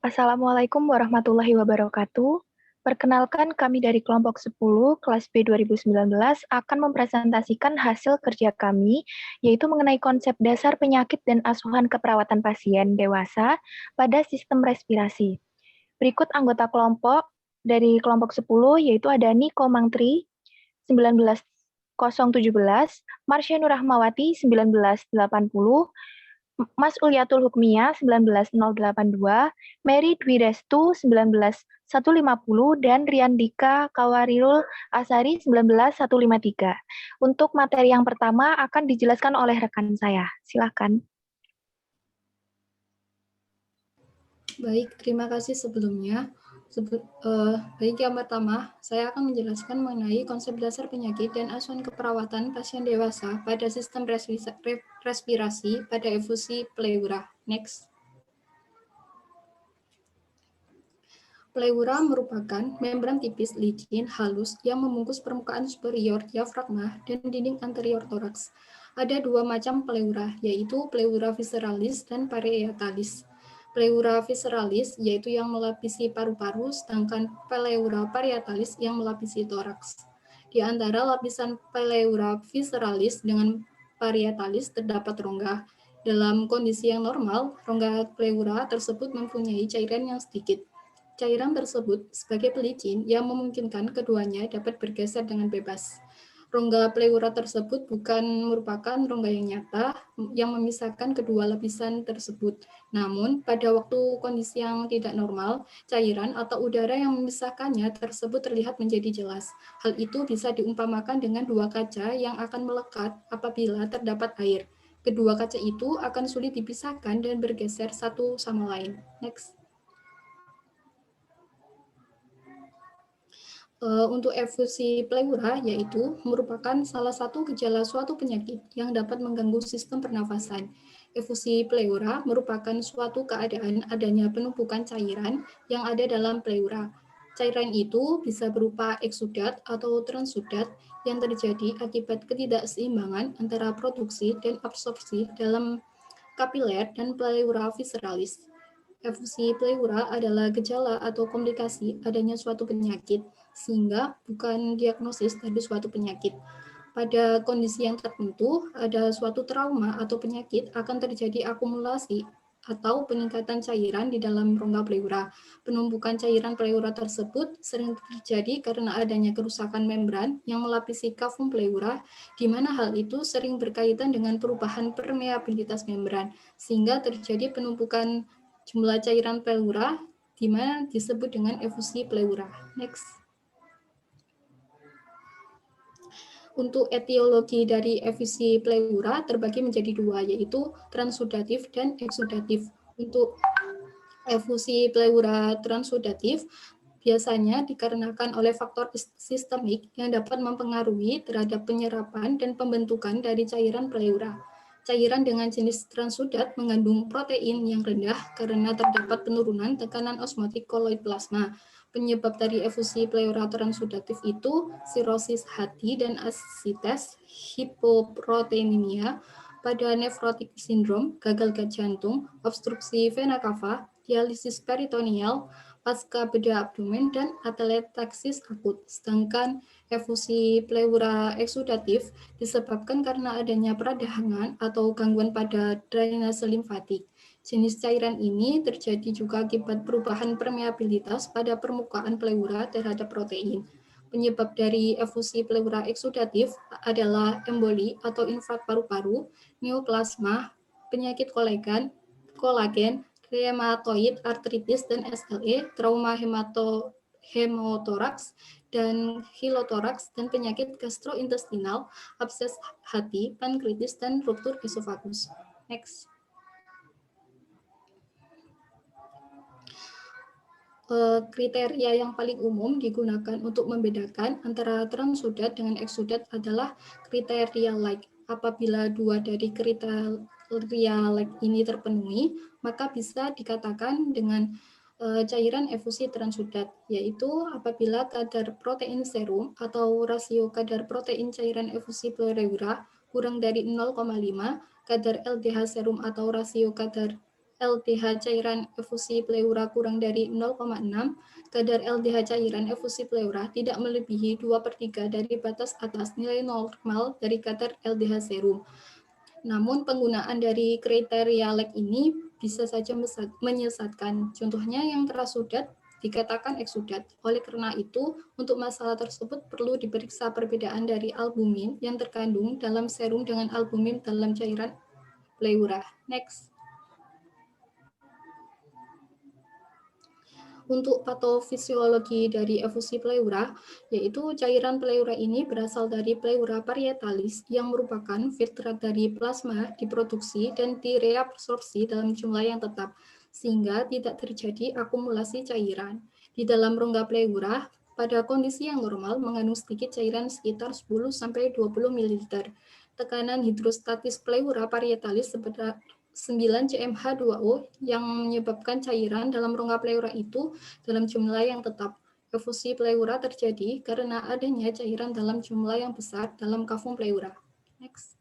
Assalamualaikum warahmatullahi wabarakatuh. Perkenalkan, kami dari kelompok 10, kelas B 2019 akan mempresentasikan hasil kerja kami, yaitu mengenai konsep dasar penyakit dan asuhan keperawatan pasien dewasa pada sistem respirasi. Berikut anggota kelompok dari kelompok 10, yaitu ada Niko Mangtri, 19017, Marsha Nurahmawati, 1980, Mas Ulyatul Hukmiyah 19082, Mary Dwi Restu 19150, dan Riandika Kawarirul Asari 19153. Untuk materi yang pertama akan dijelaskan oleh rekan saya. Silakan. Baik, terima kasih sebelumnya. Baik, yang pertama, saya akan menjelaskan mengenai konsep dasar penyakit dan asuhan keperawatan pasien dewasa pada sistem respirasi pada efusi pleura. Next. Pleura merupakan membran tipis licin halus yang membungkus permukaan superior diafragma dan dinding anterior toraks. Ada dua macam pleura, yaitu pleura visceralis dan parietalis. Pleura visceralis yaitu yang melapisi paru-paru, sedangkan pleura parietalis yang melapisi toraks. Di antara lapisan pleura visceralis dengan parietalis terdapat rongga. Dalam kondisi yang normal, rongga pleura tersebut mempunyai cairan yang sedikit. Cairan tersebut sebagai pelicin yang memungkinkan keduanya dapat bergeser dengan bebas. Rongga pleura tersebut bukan merupakan rongga yang nyata yang memisahkan kedua lapisan tersebut. Namun, pada waktu kondisi yang tidak normal, cairan atau udara yang memisahkannya tersebut terlihat menjadi jelas. Hal itu bisa diumpamakan dengan dua kaca yang akan melekat apabila terdapat air. Kedua kaca itu akan sulit dipisahkan dan bergeser satu sama lain. Next. Untuk efusi pleura yaitu merupakan salah satu gejala suatu penyakit yang dapat mengganggu sistem pernafasan. Efusi pleura merupakan suatu keadaan adanya penumpukan cairan yang ada dalam pleura. Cairan itu bisa berupa eksudat atau transudat yang terjadi akibat ketidakseimbangan antara produksi dan absorpsi dalam kapiler dan pleura visceralis. Efusi pleura adalah gejala atau komplikasi adanya suatu penyakit, sehingga bukan diagnosis dari suatu penyakit. Pada kondisi yang tertentu, ada suatu trauma atau penyakit akan terjadi akumulasi atau peningkatan cairan di dalam rongga pleura. Penumpukan cairan pleura tersebut sering terjadi karena adanya kerusakan membran yang melapisi kafum pleura, di mana hal itu sering berkaitan dengan perubahan permeabilitas membran, sehingga terjadi penumpukan jumlah cairan pleura, di mana disebut dengan efusi pleura. Next. Untuk etiologi dari efusi pleura terbagi menjadi dua, yaitu transudatif dan eksudatif. Untuk efusi pleura transudatif biasanya dikarenakan oleh faktor sistemik yang dapat mempengaruhi terhadap penyerapan dan pembentukan dari cairan pleura. Cairan dengan jenis transudat mengandung protein yang rendah karena terdapat penurunan tekanan osmotik koloid plasma. Penyebab dari efusi pleura transudatif itu sirosis hati dan asites, hipoproteinemia, pada nefrotik sindrom, gagal jantung, obstruksi vena cava, dialisis peritoneal, pasca bedah abdomen, dan atelektasis akut. Sedangkan efusi pleura eksudatif disebabkan karena adanya peradangan atau gangguan pada drainase limfatik. Jenis cairan ini terjadi juga akibat perubahan permeabilitas pada permukaan pleura terhadap protein. Penyebab dari efusi pleura eksudatif adalah emboli atau infark paru-paru, neoplasma, penyakit kolagen, rheumatoid arthritis dan SLE, trauma hemotoraks dan hilotoraks, dan penyakit gastrointestinal, abses hati, pankreatis, dan ruptur esofagus. Next. Kriteria yang paling umum digunakan untuk membedakan antara transudat dengan eksudat adalah kriteria like. Apabila dua dari kriteria like ini terpenuhi, maka bisa dikatakan dengan cairan efusi transudat, yaitu apabila kadar protein serum atau rasio kadar protein cairan efusi pleura kurang dari 0,5, kadar LDH serum atau rasio kadar LDH cairan efusi pleura kurang dari 0,6, kadar LDH cairan efusi pleura tidak melebihi 2/3 dari batas atas nilai normal dari kadar LDH serum. Namun penggunaan dari kriteria LEC ini bisa saja menyesatkan. Contohnya yang terasudat dikatakan eksudat. Oleh karena itu, untuk masalah tersebut perlu diperiksa perbedaan dari albumin yang terkandung dalam serum dengan albumin dalam cairan pleura. Next. Untuk patofisiologi dari efusi pleura, yaitu cairan pleura ini berasal dari pleura parietalis yang merupakan filtrat dari plasma diproduksi dan direabsorpsi dalam jumlah yang tetap, sehingga tidak terjadi akumulasi cairan. Di dalam rongga pleura, pada kondisi yang normal mengandung sedikit cairan sekitar 10-20 ml. Tekanan hidrostatis pleura parietalis sebesar 9 cmH2O yang menyebabkan cairan dalam rongga pleura itu dalam jumlah yang tetap. Efusi pleura terjadi karena adanya cairan dalam jumlah yang besar dalam kafum pleura. Next.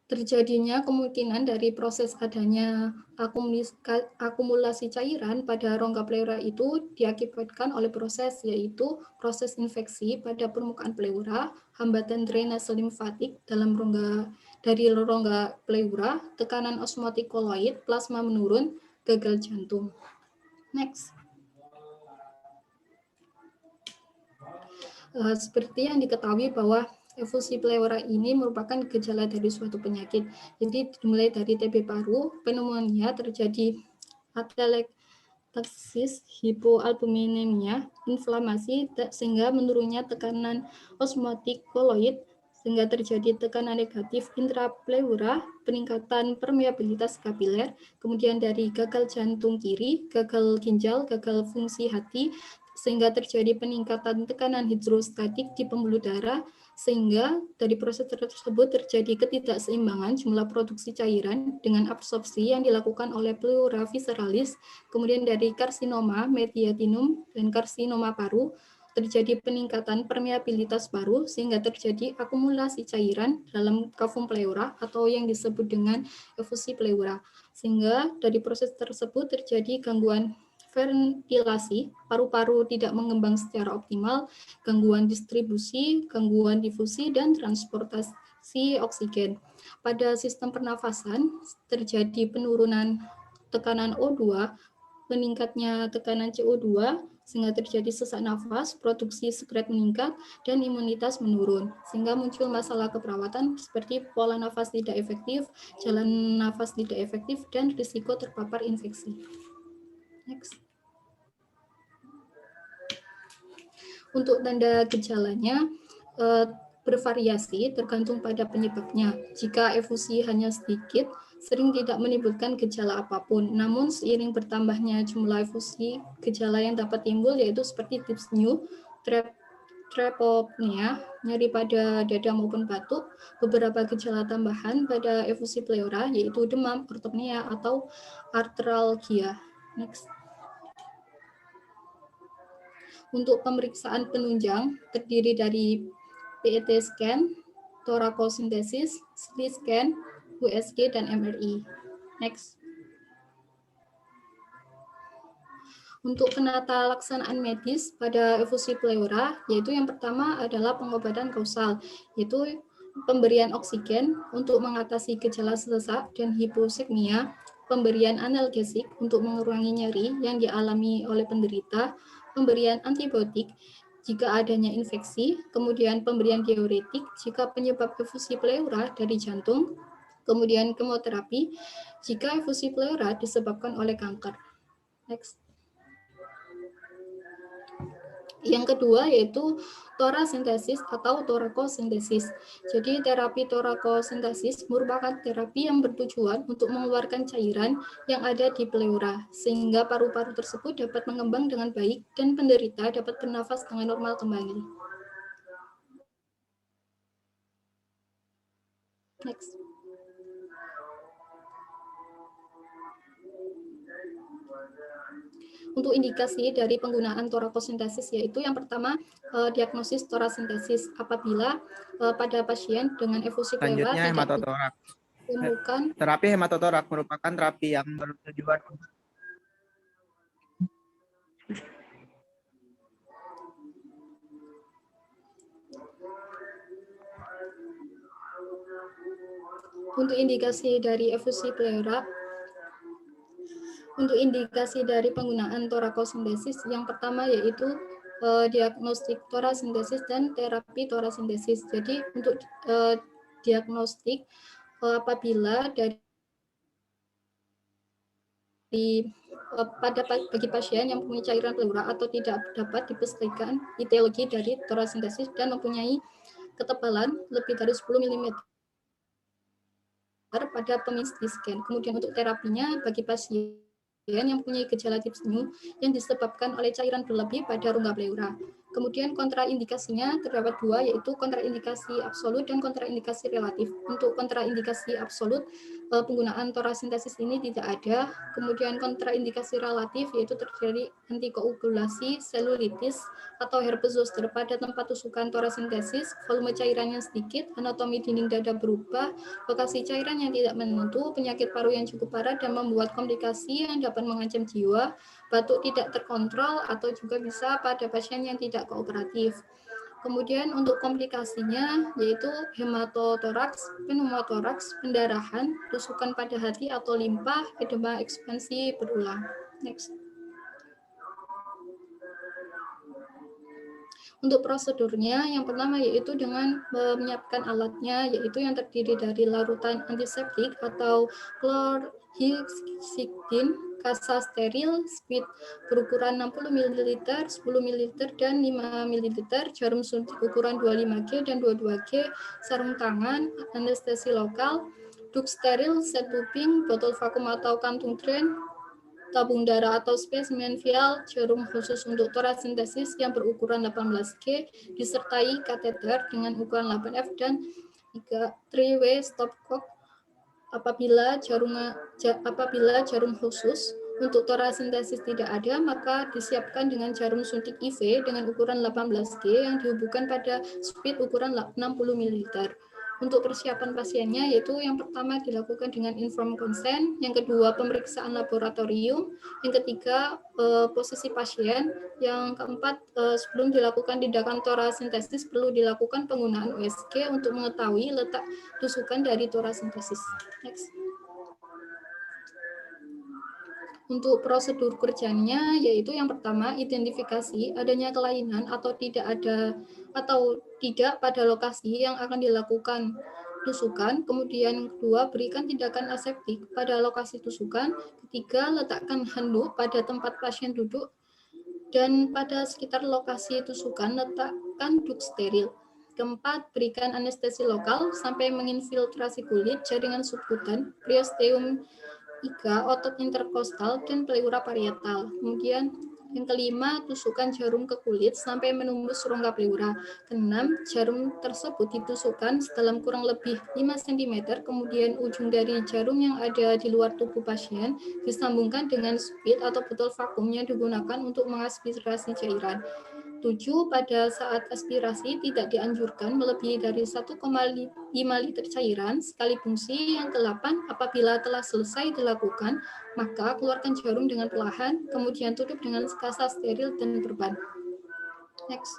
Terjadinya kemungkinan dari proses adanya akumulasi cairan pada rongga pleura itu diakibatkan oleh proses, yaitu proses infeksi pada permukaan pleura, hambatan drainase limfatik dalam dari rongga pleura, tekanan osmotik koloid, plasma menurun, gagal jantung. Next. Seperti yang diketahui bahwa efusi pleura ini merupakan gejala dari suatu penyakit. Jadi dimulai dari TB paru, pneumonia, terjadi atelektasis, hipoalbuminemia, inflamasi, sehingga menurunnya tekanan osmotik koloid, sehingga terjadi tekanan negatif intrapleura, peningkatan permeabilitas kapiler, kemudian dari gagal jantung kiri, gagal ginjal, gagal fungsi hati, sehingga terjadi peningkatan tekanan hidrostatik di pembuluh darah, sehingga dari proses tersebut terjadi ketidakseimbangan jumlah produksi cairan dengan absorpsi yang dilakukan oleh pleura visceralis, kemudian dari karsinoma mediastinum dan karsinoma paru, terjadi peningkatan permeabilitas paru sehingga terjadi akumulasi cairan dalam kafum pleura atau yang disebut dengan efusi pleura. Sehingga dari proses tersebut terjadi gangguan ventilasi, paru-paru tidak mengembang secara optimal, gangguan distribusi, gangguan difusi, dan transportasi oksigen. Pada sistem pernafasan terjadi penurunan tekanan O2, meningkatnya tekanan CO2, sehingga terjadi sesak nafas, produksi sekret meningkat, dan imunitas menurun. Sehingga muncul masalah keperawatan seperti pola nafas tidak efektif, jalan nafas tidak efektif, dan risiko terpapar infeksi. Next. Untuk tanda gejalanya bervariasi tergantung pada penyebabnya. Jika efusi hanya sedikit, sering tidak menimbulkan gejala apapun. Namun seiring bertambahnya jumlah efusi, gejala yang dapat timbul yaitu seperti dyspnea, trepopnea, nyeri pada dada maupun batuk, beberapa gejala tambahan pada efusi pleura yaitu demam, ortopnea, atau artralgia. Next. Untuk pemeriksaan penunjang terdiri dari PET scan, torakosintesis, CT scan, USG, dan MRI. Next. Untuk penata laksanaan medis pada efusi pleura, yaitu yang pertama adalah pengobatan kausal, yaitu pemberian oksigen untuk mengatasi gejala sesak dan hiposekmia, pemberian analgesik untuk mengurangi nyeri yang dialami oleh penderita, pemberian antibiotik jika adanya infeksi, kemudian pemberian diuretik jika penyebab efusi pleura dari jantung, kemudian kemoterapi jika efusi pleura disebabkan oleh kanker. Next. Yang kedua yaitu torasintesis atau torakosintesis. Jadi terapi torakosintesis merupakan terapi yang bertujuan untuk mengeluarkan cairan yang ada di pleura sehingga paru-paru tersebut dapat mengembang dengan baik dan penderita dapat bernafas dengan normal kembali. Next. Untuk indikasi dari penggunaan torakosintesis yaitu yang pertama diagnosis torasintesis apabila pada pasien dengan efusi pleura selanjutnya hematotoraks. Temukan Terapi hematotoraks merupakan terapi yang bertujuan untuk indikasi dari efusi pleura. Untuk indikasi dari penggunaan torakosintesis, yang pertama yaitu diagnostik torasintesis dan terapi torasintesis. Jadi untuk diagnostik apabila bagi pasien yang mempunyai cairan pleura atau tidak dapat dipastikan etiologi dari torasintesis dan mempunyai ketebalan lebih dari 10 mm pada pemilih scan. Kemudian untuk terapinya bagi pasien yang mempunyai gejala tips new yang disebabkan oleh cairan berlebih pada rongga pleura. Kemudian kontraindikasinya terdapat dua, yaitu kontraindikasi absolut dan kontraindikasi relatif. Untuk kontraindikasi absolut, penggunaan torasintesis ini tidak ada. Kemudian kontraindikasi relatif yaitu terjadi antikoagulasi, selulitis, atau herpes zoster pada tempat tusukan torasintesis, volume cairan yang sedikit, anatomi dinding dada berubah, lokasi cairan yang tidak menentu, penyakit paru yang cukup parah dan membuat komplikasi yang dapat mengancam jiwa, batuk tidak terkontrol, atau juga bisa pada pasien yang tidak kooperatif. Kemudian untuk komplikasinya yaitu hematotoraks, pneumotoraks, pendarahan, tusukan pada hati atau limpa, edema ekspansi berulang. Next. Untuk prosedurnya, yang pertama yaitu dengan menyiapkan alatnya, yaitu yang terdiri dari larutan antiseptik atau chlorhexidine, kasa steril, spit berukuran 60 ml, 10 ml, dan 5 ml, jarum suntik ukuran 25G dan 22G, sarung tangan, anestesi lokal, duk steril, set tubing, botol vakum atau kantung drain, tabung darah atau spesimen vial, jarum khusus untuk torasintesis yang berukuran 18G, disertai kateter dengan ukuran 8F dan 3-way stopcock apabila jarum khusus untuk torasintesis tidak ada, maka disiapkan dengan jarum suntik IV dengan ukuran 18G yang dihubungkan pada spit ukuran 60 ml. Untuk persiapan pasiennya yaitu yang pertama dilakukan dengan informed consent, yang kedua pemeriksaan laboratorium, yang ketiga posisi pasien, yang keempat sebelum dilakukan tindakan torasintesis perlu dilakukan penggunaan USG untuk mengetahui letak tusukan dari torasintesis. Next. Untuk prosedur kerjanya yaitu yang pertama identifikasi adanya kelainan atau tidak pada lokasi yang akan dilakukan tusukan. Kemudian yang kedua berikan tindakan aseptik pada lokasi tusukan. Ketiga letakkan handuk pada tempat pasien duduk dan pada sekitar lokasi tusukan letakkan duk steril. Keempat, berikan anestesi lokal sampai menginfiltrasi kulit, jaringan subkutan, periosteum iga, otot interkostal, dan pleura parietal. Kemudian yang kelima, tusukan jarum ke kulit sampai menembus rongga pleura. Keenam, jarum tersebut ditusukkan sedalam kurang lebih 5 cm, kemudian ujung dari jarum yang ada di luar tubuh pasien disambungkan dengan spit atau botol vakum yang digunakan untuk mengaspirasi cairan. 7. Pada saat aspirasi tidak dianjurkan melebihi dari 1,5 liter cairan sekali fungsi. Yang ke-8, apabila telah selesai dilakukan, maka keluarkan jarum dengan perlahan, kemudian tutup dengan kasa steril dan perban. Next.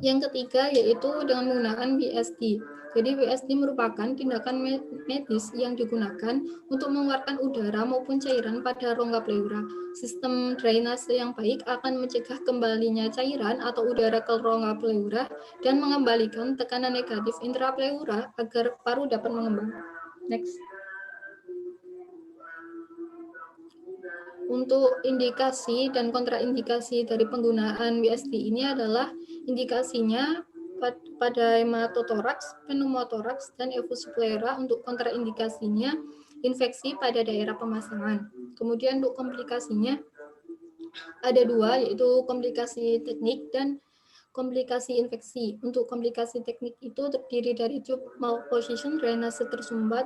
Yang ketiga yaitu dengan menggunakan WSD. Jadi WSD merupakan tindakan medis yang digunakan untuk mengeluarkan udara maupun cairan pada rongga pleura. Sistem drainase yang baik akan mencegah kembalinya cairan atau udara ke rongga pleura dan mengembalikan tekanan negatif intrapleura agar paru dapat mengembang. Next. Untuk indikasi dan kontraindikasi dari penggunaan WSD ini adalah indikasinya pada hematotoraks, pneumotoraks, dan efusi pleura. Untuk kontraindikasinya infeksi pada daerah pemasangan. Kemudian untuk komplikasinya ada dua, yaitu komplikasi teknik dan komplikasi infeksi. Untuk komplikasi teknik itu terdiri dari tube malposition, drainase tersumbat,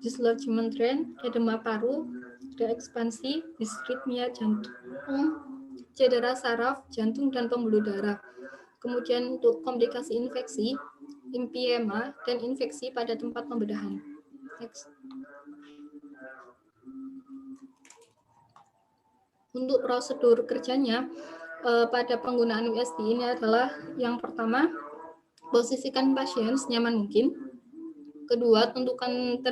dislodgement drain, edema paru, ekspansi, disritmia jantung, cedera saraf, jantung, dan pembuluh darah. Kemudian untuk komplikasi infeksi, empiema, dan infeksi pada tempat pembedahan. Next. Untuk prosedur kerjanya, pada penggunaan USD ini adalah yang pertama, posisikan pasien senyaman mungkin. Kedua, tentukan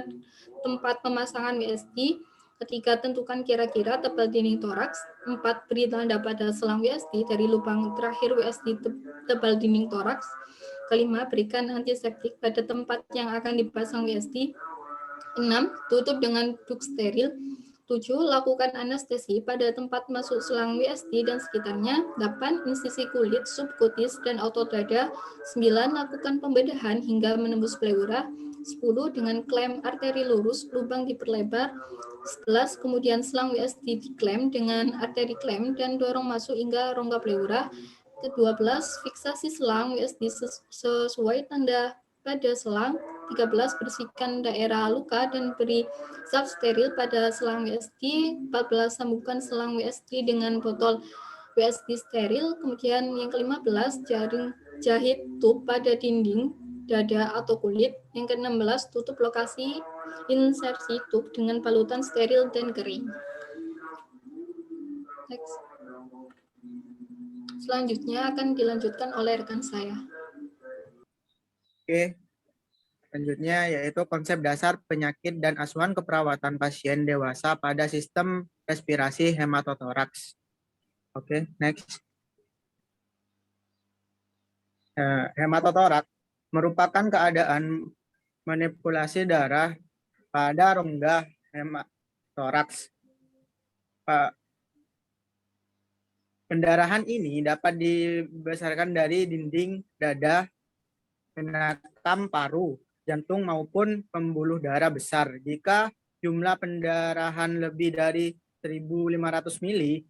tempat pemasangan USD. Ketiga, tentukan kira-kira tebal dinding toraks. 4, beri tanda pada selang USD dari lubang terakhir USD tebal dinding toraks. Kelima, berikan antiseptik pada tempat yang akan dipasang USD. 6, tutup dengan duk steril. 7, lakukan anestesi pada tempat masuk selang USD dan sekitarnya. 8, insisi kulit, subkutis, dan otot dada. 9, lakukan pembedahan hingga menembus pleura. 10, dengan klem arteri lurus, lubang diperlebar. 11, kemudian selang USD diklem dengan arteri klem dan dorong masuk hingga rongga pleura. Ke-12, fiksasi selang USD sesuai tanda pada selang. 13, bersihkan daerah luka dan beri zat steril pada selang USD. 14, sambungkan selang USD dengan botol USD steril. Kemudian yang ke-15, jahit tub pada dinding dada atau kulit. Yang ke-16, tutup lokasi insersi tub dengan balutan steril dan kering. Next. Selanjutnya akan dilanjutkan oleh rekan saya. Oke. Selanjutnya yaitu konsep dasar penyakit dan asuhan keperawatan pasien dewasa pada sistem respirasi hematotoraks. Oke, next. Hematotoraks merupakan keadaan manipulasi darah pada rongga hematoraks. Pendarahan ini dapat dibesarkan dari dinding dada, penatam paru, jantung maupun pembuluh darah besar. Jika jumlah pendarahan lebih dari 1.500 mili,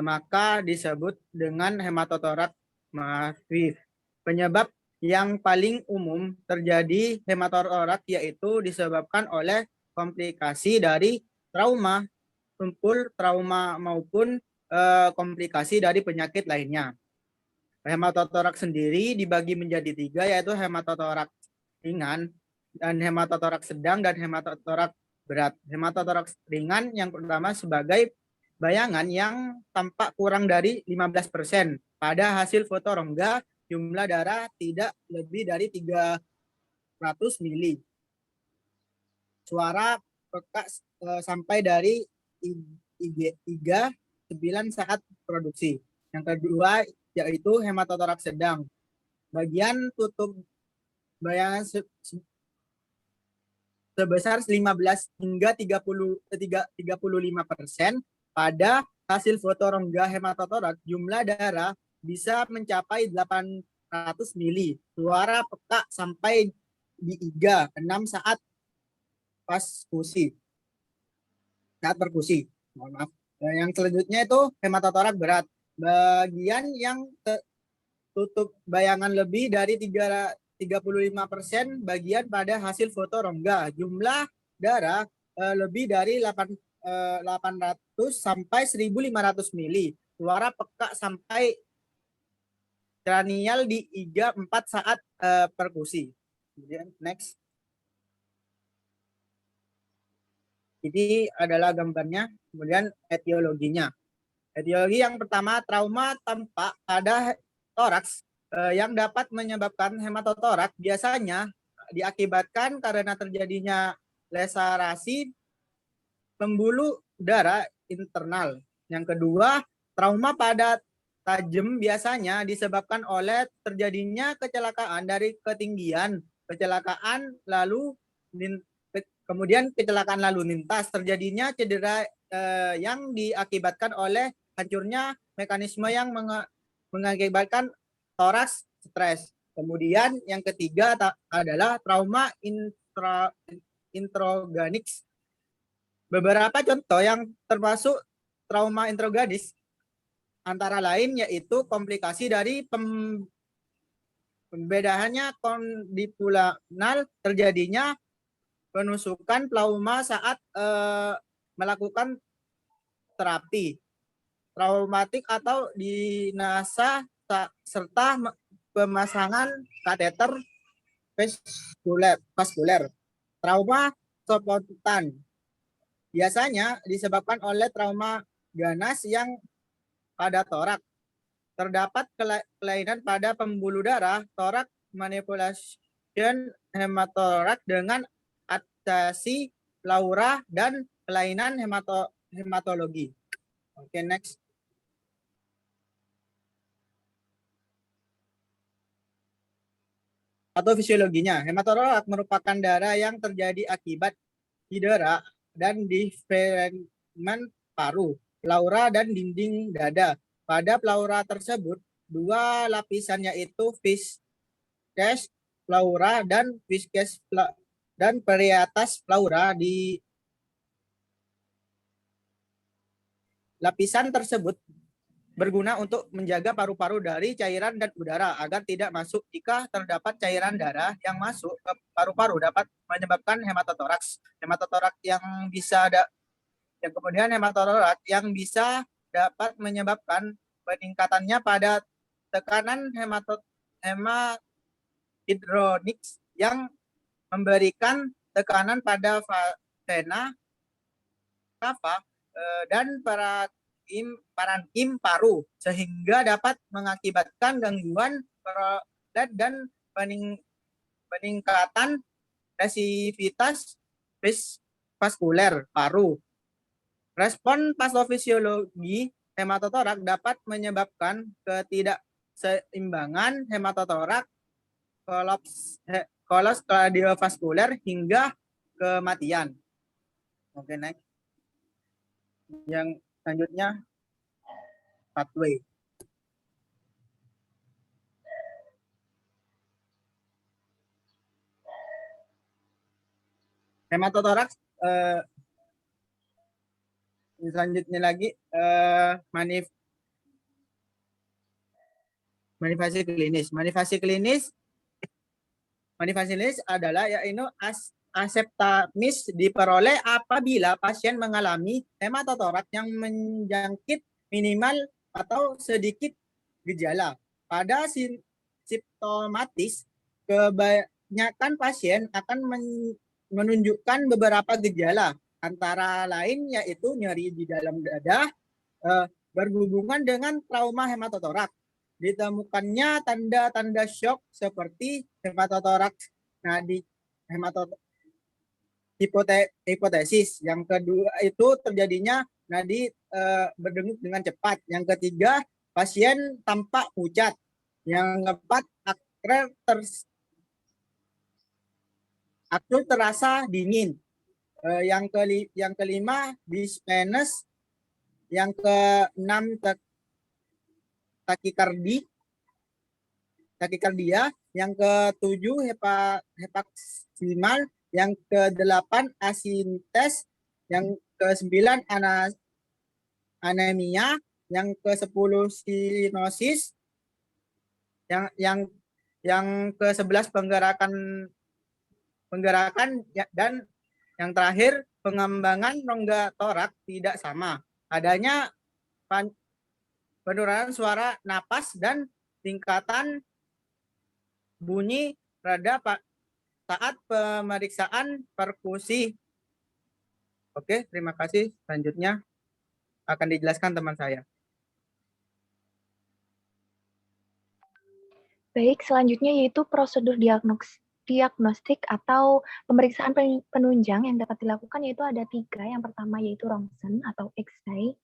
maka disebut dengan hematotoraks masif. Penyebab yang paling umum terjadi hematotoraks yaitu disebabkan oleh komplikasi dari trauma, tumpul trauma maupun komplikasi dari penyakit lainnya. Hematotoraks sendiri dibagi menjadi 3, yaitu hematotoraks ringan, dan hematotoraks sedang, dan hematotoraks berat. Hematotoraks ringan yang pertama sebagai bayangan yang tampak kurang dari 15%. Pada hasil foto rongga, jumlah darah tidak lebih dari 300 mili. Suara peka sampai dari IG 9 saat produksi. Yang kedua yaitu hematotoraks sedang. Bagian tutup bayangan sebesar 15 hingga 35%. Pada hasil foto rongga hematotoraks, jumlah darah bisa mencapai 800 mili. Suara peka sampai di IG 6 saat perkusi. Mohon maaf. Yang selanjutnya itu hematotoraks berat. Bagian yang tutup bayangan lebih dari 35% bagian pada hasil foto rongga. Jumlah darah lebih dari 800 sampai 1.500 mili. Suara peka sampai kranial di IG 4 saat perkusi. Kemudian next. Ini adalah gambarnya. Kemudian etiologinya. Etiologi yang pertama, trauma tampak pada toraks yang dapat menyebabkan hematotoraks biasanya diakibatkan karena terjadinya laserasi pembuluh darah internal. Yang kedua, trauma pada tajam biasanya disebabkan oleh terjadinya kecelakaan dari ketinggian, kemudian kecelakaan lalu lintas, terjadinya cedera yang diakibatkan oleh hancurnya mekanisme yang mengakibatkan toraks stres. Kemudian yang ketiga adalah trauma intraorganik. Beberapa contoh yang termasuk trauma intraorganik antara lain yaitu komplikasi dari pembedahannya kondipulanal, terjadinya penusukan plasma saat melakukan terapi traumatik atau dinasa serta pemasangan kateter vaskuler. Trauma spontan biasanya disebabkan oleh trauma ganas yang pada torak. Terdapat kelainan pada pembuluh darah torak, manipulation hematorak dengan atasi pleura dan kelainan hematologi. Oke, next. Patofisiologinya, hematorak merupakan darah yang terjadi akibat cedera dan difermen paru, pleura, dan dinding dada. Pada pleura tersebut, dua lapisan yaitu viscous pleura dan viscous dan periatas pleura. Di lapisan tersebut berguna untuk menjaga paru-paru dari cairan dan udara agar tidak masuk. Jika terdapat cairan darah yang masuk ke paru-paru dapat menyebabkan hematotoraks. Hematotoraks yang bisa kemudian hematotoraks yang bisa dapat menyebabkan peningkatannya pada tekanan hemodinamics yang memberikan tekanan pada vena cava dan parenkim paru sehingga dapat mengakibatkan gangguan perolet dan peningkatan resistivitas vaskuler paru. Respon patofisiologi hematotorak dapat menyebabkan ketidakseimbangan hematotorak, kolaps kardiovaskuler hingga kematian. Oke, next. Yang selanjutnya pathway. Hematotoraks selanjutnya lagi manifestasi klinis. Manifestasi klinis adalah yaitu aseptamis diperoleh apabila pasien mengalami hematotoraks yang menjangkit minimal atau sedikit gejala. Pada simptomatis, kebanyakan pasien akan menunjukkan beberapa gejala, antara lain yaitu nyeri di dalam dada berhubungan dengan trauma hematotoraks. Ditemukannya tanda-tanda shock seperti hematotoraks nadi hipotesis. Yang kedua itu terjadinya nadi berdenyut dengan cepat. Yang ketiga, pasien tampak pucat. Yang keempat, aktul terasa dingin. Yang kelima, dyspnea. Yang keenam, takikardia. Yang ketujuh, hepaksimal. Yang ke-8 asintes, yang ke-9 anemia, yang ke-10 stenosis, yang ke-11 penggerakan dan yang terakhir pengembangan rongga torak tidak sama. Adanya penurunan suara napas dan tingkatan bunyi rada saat pemeriksaan perkusi. Oke, terima kasih. Selanjutnya akan dijelaskan teman saya. Baik, selanjutnya yaitu prosedur diagnostik atau pemeriksaan penunjang yang dapat dilakukan yaitu ada 3. Yang pertama yaitu Ronsen atau X-ray.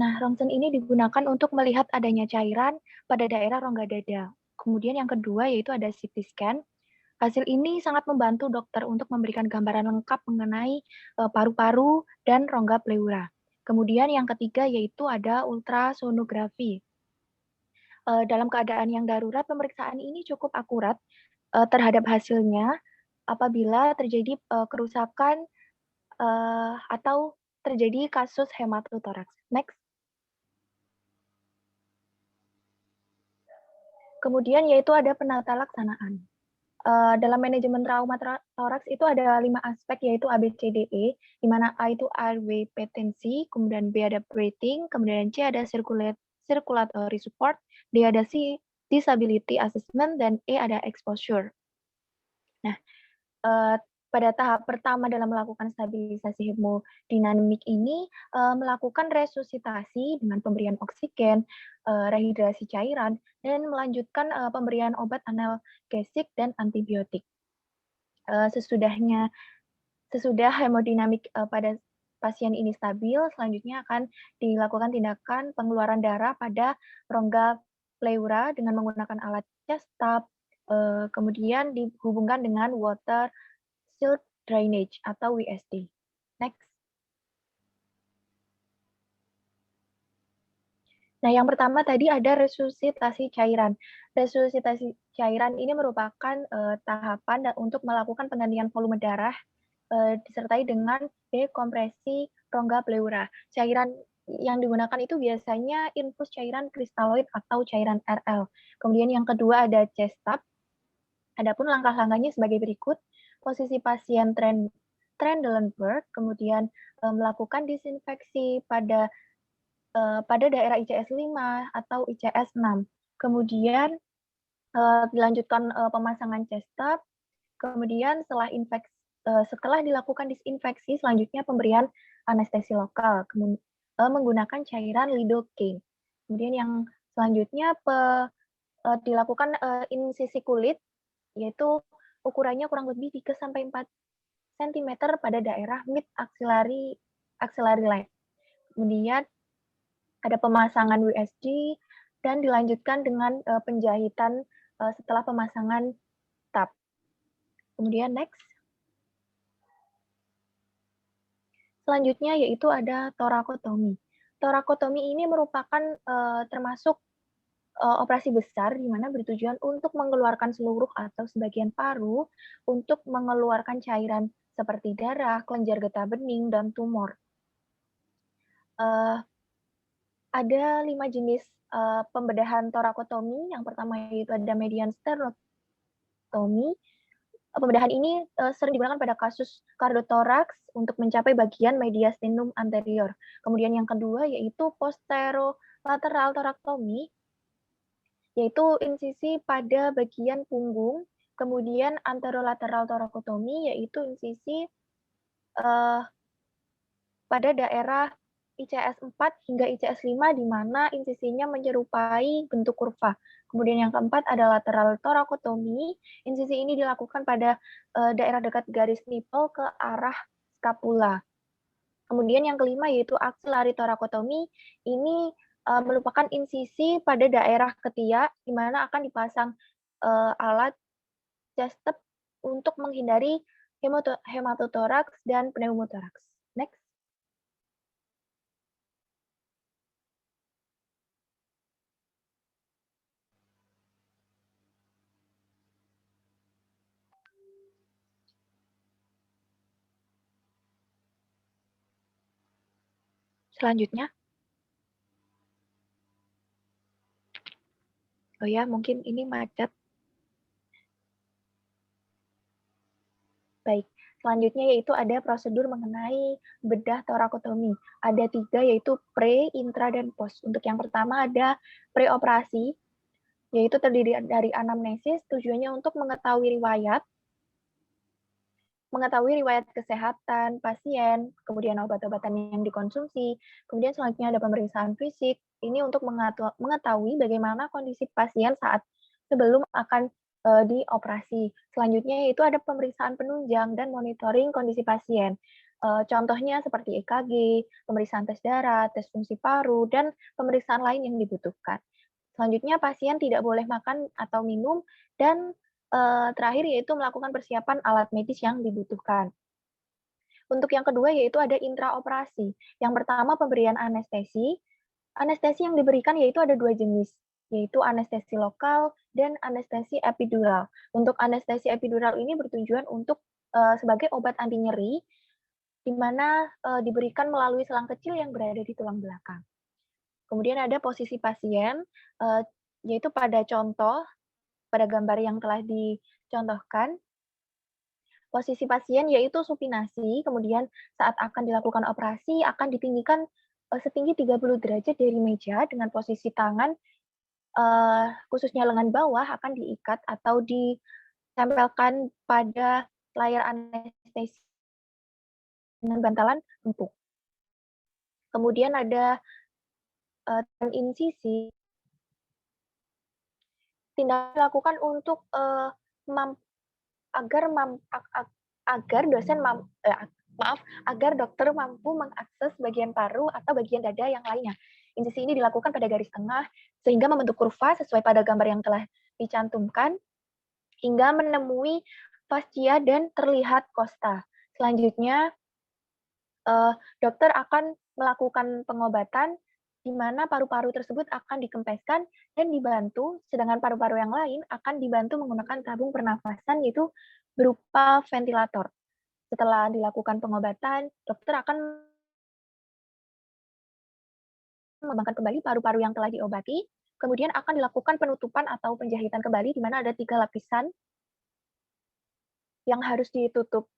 Nah, Ronsen ini digunakan untuk melihat adanya cairan pada daerah rongga dada. Kemudian yang kedua yaitu ada CT scan. Hasil ini sangat membantu dokter untuk memberikan gambaran lengkap mengenai paru-paru dan rongga pleura. Kemudian yang ketiga yaitu ada ultrasonografi. Dalam keadaan yang darurat, pemeriksaan ini cukup akurat terhadap hasilnya apabila terjadi kerusakan atau terjadi kasus hematotoraks. Next. Kemudian yaitu ada penata laksanaan. Dalam manajemen trauma toraks itu ada 5 aspek yaitu ABCDE, di mana A itu airway patency, kemudian B ada breathing, kemudian C ada circulatory support, D ada disability assessment, dan E ada exposure. Nah, pada tahap pertama dalam melakukan stabilisasi hemodinamik ini melakukan resusitasi dengan pemberian oksigen, rehidrasi cairan, dan melanjutkan pemberian obat analgesik dan antibiotik. Sesudah hemodinamik pada pasien ini stabil, selanjutnya akan dilakukan tindakan pengeluaran darah pada rongga pleura dengan menggunakan alat chest tube, kemudian dihubungkan dengan water shield drainage atau WSD. Next. Nah, yang pertama tadi ada resusitasi cairan. Resusitasi cairan ini merupakan tahapan untuk melakukan penggantian volume darah disertai dengan dekompresi rongga pleura. Cairan yang digunakan itu biasanya infus cairan kristaloid atau cairan RL. Kemudian yang kedua ada chest tube. Adapun langkah-langkahnya sebagai berikut. Posisi pasien Trendelenburg, kemudian melakukan disinfeksi pada daerah ICS 5 atau ICS 6. Kemudian dilanjutkan pemasangan chest tube. Kemudian setelah dilakukan disinfeksi, selanjutnya pemberian anestesi lokal menggunakan cairan lidocaine. Kemudian yang selanjutnya dilakukan insisi kulit, yaitu ukurannya kurang lebih 3-4 cm pada daerah mid axillary line. Kemudian ada pemasangan WSD dan dilanjutkan dengan penjahitan setelah pemasangan tab. Kemudian next. Selanjutnya yaitu ada torakotomi. Torakotomi ini merupakan termasuk operasi besar di mana bertujuan untuk mengeluarkan seluruh atau sebagian paru untuk mengeluarkan cairan seperti darah, kelenjar getah bening, dan tumor. Ada 5 jenis pembedahan torakotomi. Yang pertama yaitu ada median sternotomi. Pembedahan ini sering digunakan pada kasus kardotoraks untuk mencapai bagian mediastinum anterior. Kemudian yang kedua yaitu posterolateral toraktomi, yaitu insisi pada bagian punggung. Kemudian anterolateral torakotomi, yaitu insisi pada daerah ICS 4 hingga ICS 5, di mana insisinya menyerupai bentuk kurva. Kemudian yang keempat ada lateral torakotomi. Insisi ini dilakukan pada daerah dekat garis nipple ke arah scapula. Kemudian yang kelima yaitu axillary torakotomi. Ini merupakan insisi pada daerah ketiak, di mana akan dipasang alat chest tube untuk menghindari hematotoraks dan pneumotoraks. Next. Selanjutnya. Oh ya, mungkin ini macet. Baik, selanjutnya yaitu ada prosedur mengenai bedah torakotomi. Ada 3 yaitu pre, intra, dan post. Untuk yang pertama ada preoperasi, yaitu terdiri dari anamnesis, tujuannya untuk mengetahui riwayat kesehatan pasien, kemudian obat-obatan yang dikonsumsi, kemudian selanjutnya ada pemeriksaan fisik. Ini untuk mengetahui bagaimana kondisi pasien saat sebelum akan dioperasi. Selanjutnya yaitu ada pemeriksaan penunjang dan monitoring kondisi pasien. Contohnya seperti EKG, pemeriksaan tes darah, tes fungsi paru, dan pemeriksaan lain yang dibutuhkan. Selanjutnya pasien tidak boleh makan atau minum, dan terakhir yaitu melakukan persiapan alat medis yang dibutuhkan. Untuk yang kedua yaitu ada intraoperasi. Yang pertama pemberian anestesi. Anestesi yang diberikan yaitu ada 2 jenis, yaitu anestesi lokal dan anestesi epidural. Untuk anestesi epidural ini bertujuan untuk sebagai obat anti nyeri, di mana diberikan melalui selang kecil yang berada di tulang belakang. Kemudian ada posisi pasien, yaitu pada gambar yang telah dicontohkan. Posisi pasien yaitu supinasi, kemudian saat akan dilakukan operasi akan ditinggikan setinggi 30 derajat dari meja dengan posisi tangan khususnya lengan bawah akan diikat atau ditempelkan pada layar anestesi dengan bantalan empuk. Kemudian ada insisi, tindakan dilakukan untuk agar dosen agar dokter mampu mengakses bagian paru atau bagian dada yang lainnya. Insisi ini dilakukan pada garis tengah sehingga membentuk kurva sesuai pada gambar yang telah dicantumkan hingga menemui fascia dan terlihat kosta. Selanjutnya, dokter akan melakukan pengobatan di mana paru-paru tersebut akan dikempeskan dan dibantu, sedangkan paru-paru yang lain akan dibantu menggunakan tabung pernafasan yaitu berupa ventilator. Setelah dilakukan pengobatan, dokter akan mengembangkan kembali paru-paru yang telah diobati, kemudian akan dilakukan penutupan atau penjahitan kembali di mana ada 3 lapisan yang harus ditutup.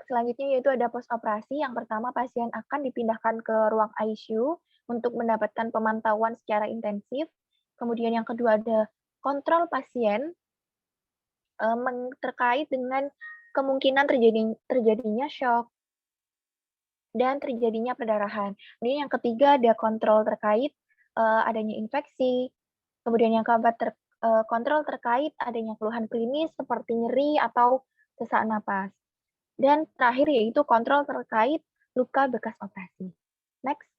Selanjutnya yaitu ada post operasi. Yang pertama, pasien akan dipindahkan ke ruang ICU untuk mendapatkan pemantauan secara intensif. Kemudian yang kedua ada kontrol pasien terkait dengan kemungkinan terjadinya shock dan terjadinya perdarahan. Kemudian yang ketiga ada kontrol terkait adanya infeksi. Kemudian yang keempat kontrol terkait adanya keluhan klinis seperti nyeri atau sesak napas. Dan terakhir yaitu kontrol terkait luka bekas operasi. Next.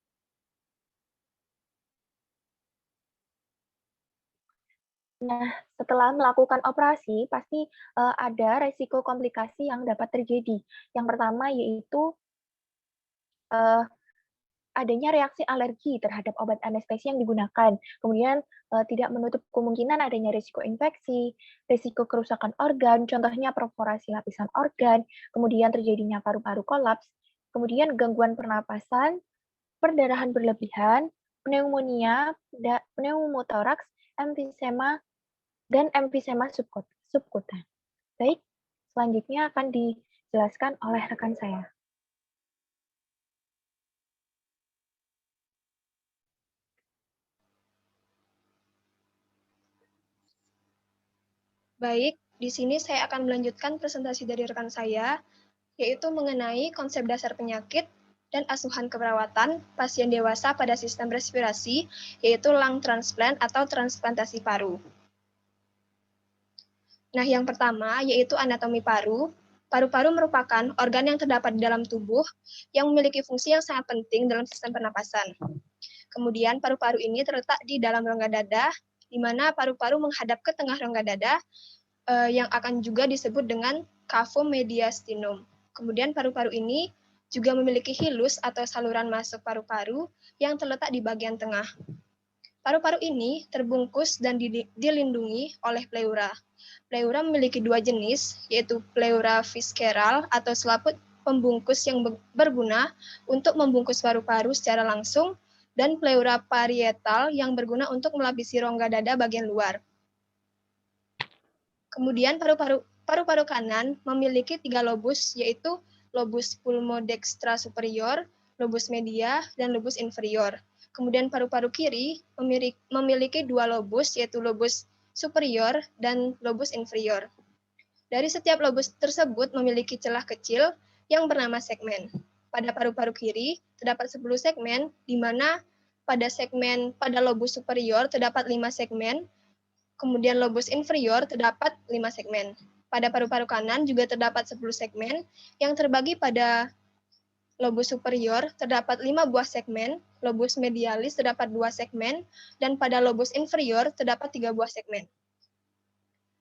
Nah, setelah melakukan operasi, pasti ada resiko komplikasi yang dapat terjadi. Yang pertama yaitu adanya reaksi alergi terhadap obat anestesi yang digunakan. Kemudian tidak menutup kemungkinan adanya risiko infeksi, risiko kerusakan organ, contohnya perforasi lapisan organ, kemudian terjadinya paru-paru kolaps, kemudian gangguan pernapasan, perdarahan berlebihan, pneumonia, pneumotoraks, emfisema, dan emfisema subkutan. Baik, selanjutnya akan dijelaskan oleh rekan saya. Baik, di sini saya akan melanjutkan presentasi dari rekan saya, yaitu mengenai konsep dasar penyakit dan asuhan keperawatan pasien dewasa pada sistem respirasi, yaitu lung transplant atau transplantasi paru. Nah, yang pertama yaitu anatomi paru. Paru-paru merupakan organ yang terdapat di dalam tubuh yang memiliki fungsi yang sangat penting dalam sistem pernapasan. Kemudian paru-paru ini terletak di dalam rongga dada, di mana paru-paru menghadap ke tengah rongga dada, yang akan juga disebut dengan cavo mediastinum. Kemudian paru-paru ini juga memiliki hilus atau saluran masuk paru-paru yang terletak di bagian tengah. Paru-paru ini terbungkus dan dilindungi oleh pleura. Pleura memiliki 2 jenis, yaitu pleura visceral atau selaput pembungkus yang berguna untuk membungkus paru-paru secara langsung, dan pleura parietal yang berguna untuk melapisi rongga dada bagian luar. Kemudian paru-paru kanan memiliki 3 lobus, yaitu lobus pulmodextra superior, lobus media, dan lobus inferior. Kemudian paru-paru kiri memiliki 2 lobus, yaitu lobus superior dan lobus inferior. Dari setiap lobus tersebut memiliki celah kecil yang bernama segmen. Pada paru-paru kiri terdapat 10 segmen, di mana pada lobus superior terdapat 5 segmen, kemudian lobus inferior terdapat 5 segmen. Pada paru-paru kanan juga terdapat 10 segmen yang terbagi pada lobus superior terdapat 5 buah segmen, lobus medialis terdapat 2 segmen, dan pada lobus inferior terdapat 3 buah segmen.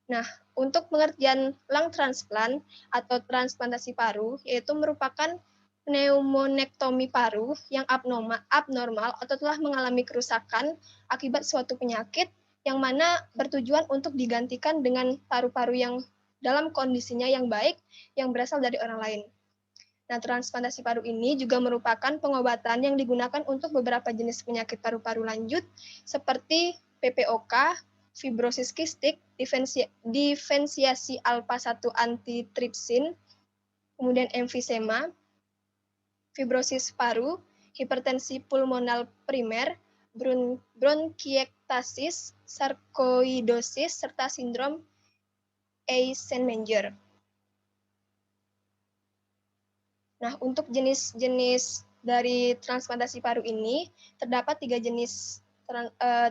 Nah, untuk pengertian lung transplant atau transplantasi paru, yaitu merupakan pneumonektomi paru yang abnormal atau telah mengalami kerusakan akibat suatu penyakit yang mana bertujuan untuk digantikan dengan paru-paru yang dalam kondisinya yang baik yang berasal dari orang lain. Nah, transplantasi paru ini juga merupakan pengobatan yang digunakan untuk beberapa jenis penyakit paru-paru lanjut seperti PPOK, fibrosis kistik, diferensiasi alpha-1 antitripsin, kemudian emfisema, fibrosis paru, hipertensi pulmonal primer, bronkiektasis, sarkoidosis, serta sindrom Eisenmenger. Nah, untuk jenis-jenis dari transplantasi paru ini, terdapat 3 jenis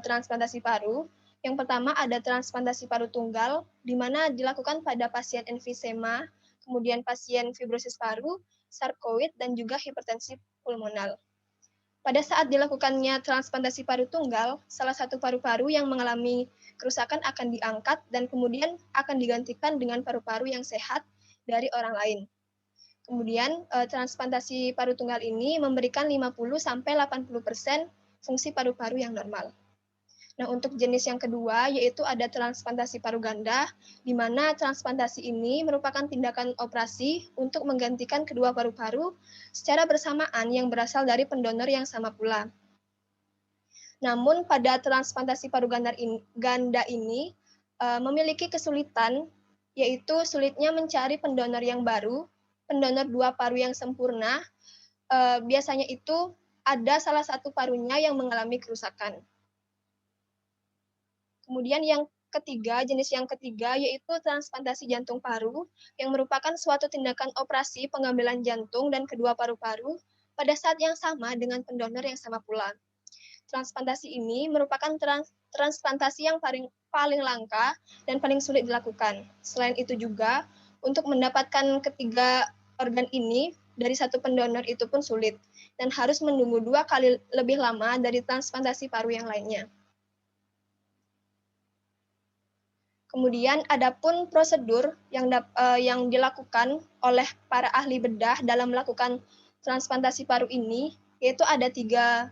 transplantasi paru. Yang pertama ada transplantasi paru tunggal, di mana dilakukan pada pasien emfisema, kemudian pasien fibrosis paru, sarkoid, dan juga hipertensi pulmonal. Pada saat dilakukannya transplantasi paru tunggal, salah satu paru-paru yang mengalami kerusakan akan diangkat dan kemudian akan digantikan dengan paru-paru yang sehat dari orang lain. Kemudian transplantasi paru tunggal ini memberikan 50-80% fungsi paru-paru yang normal. Nah, untuk jenis yang kedua yaitu ada transplantasi paru ganda, di mana transplantasi ini merupakan tindakan operasi untuk menggantikan kedua paru-paru secara bersamaan yang berasal dari pendonor yang sama pula. Namun pada transplantasi paru ganda ini memiliki kesulitan, yaitu sulitnya mencari pendonor yang baru, pendonor 2 paru yang sempurna, biasanya itu ada salah satu parunya yang mengalami kerusakan. Kemudian jenis yang ketiga yaitu transplantasi jantung paru, yang merupakan suatu tindakan operasi pengambilan jantung dan kedua paru-paru pada saat yang sama dengan pendonor yang sama pula. Transplantasi ini merupakan transplantasi yang paling langka dan paling sulit dilakukan. Selain itu juga, untuk mendapatkan ketiga organ ini dari satu pendonor itu pun sulit, dan harus menunggu 2 kali lebih lama dari transplantasi paru yang lainnya. Kemudian adapun prosedur yang dilakukan oleh para ahli bedah dalam melakukan transplantasi paru ini, yaitu ada 3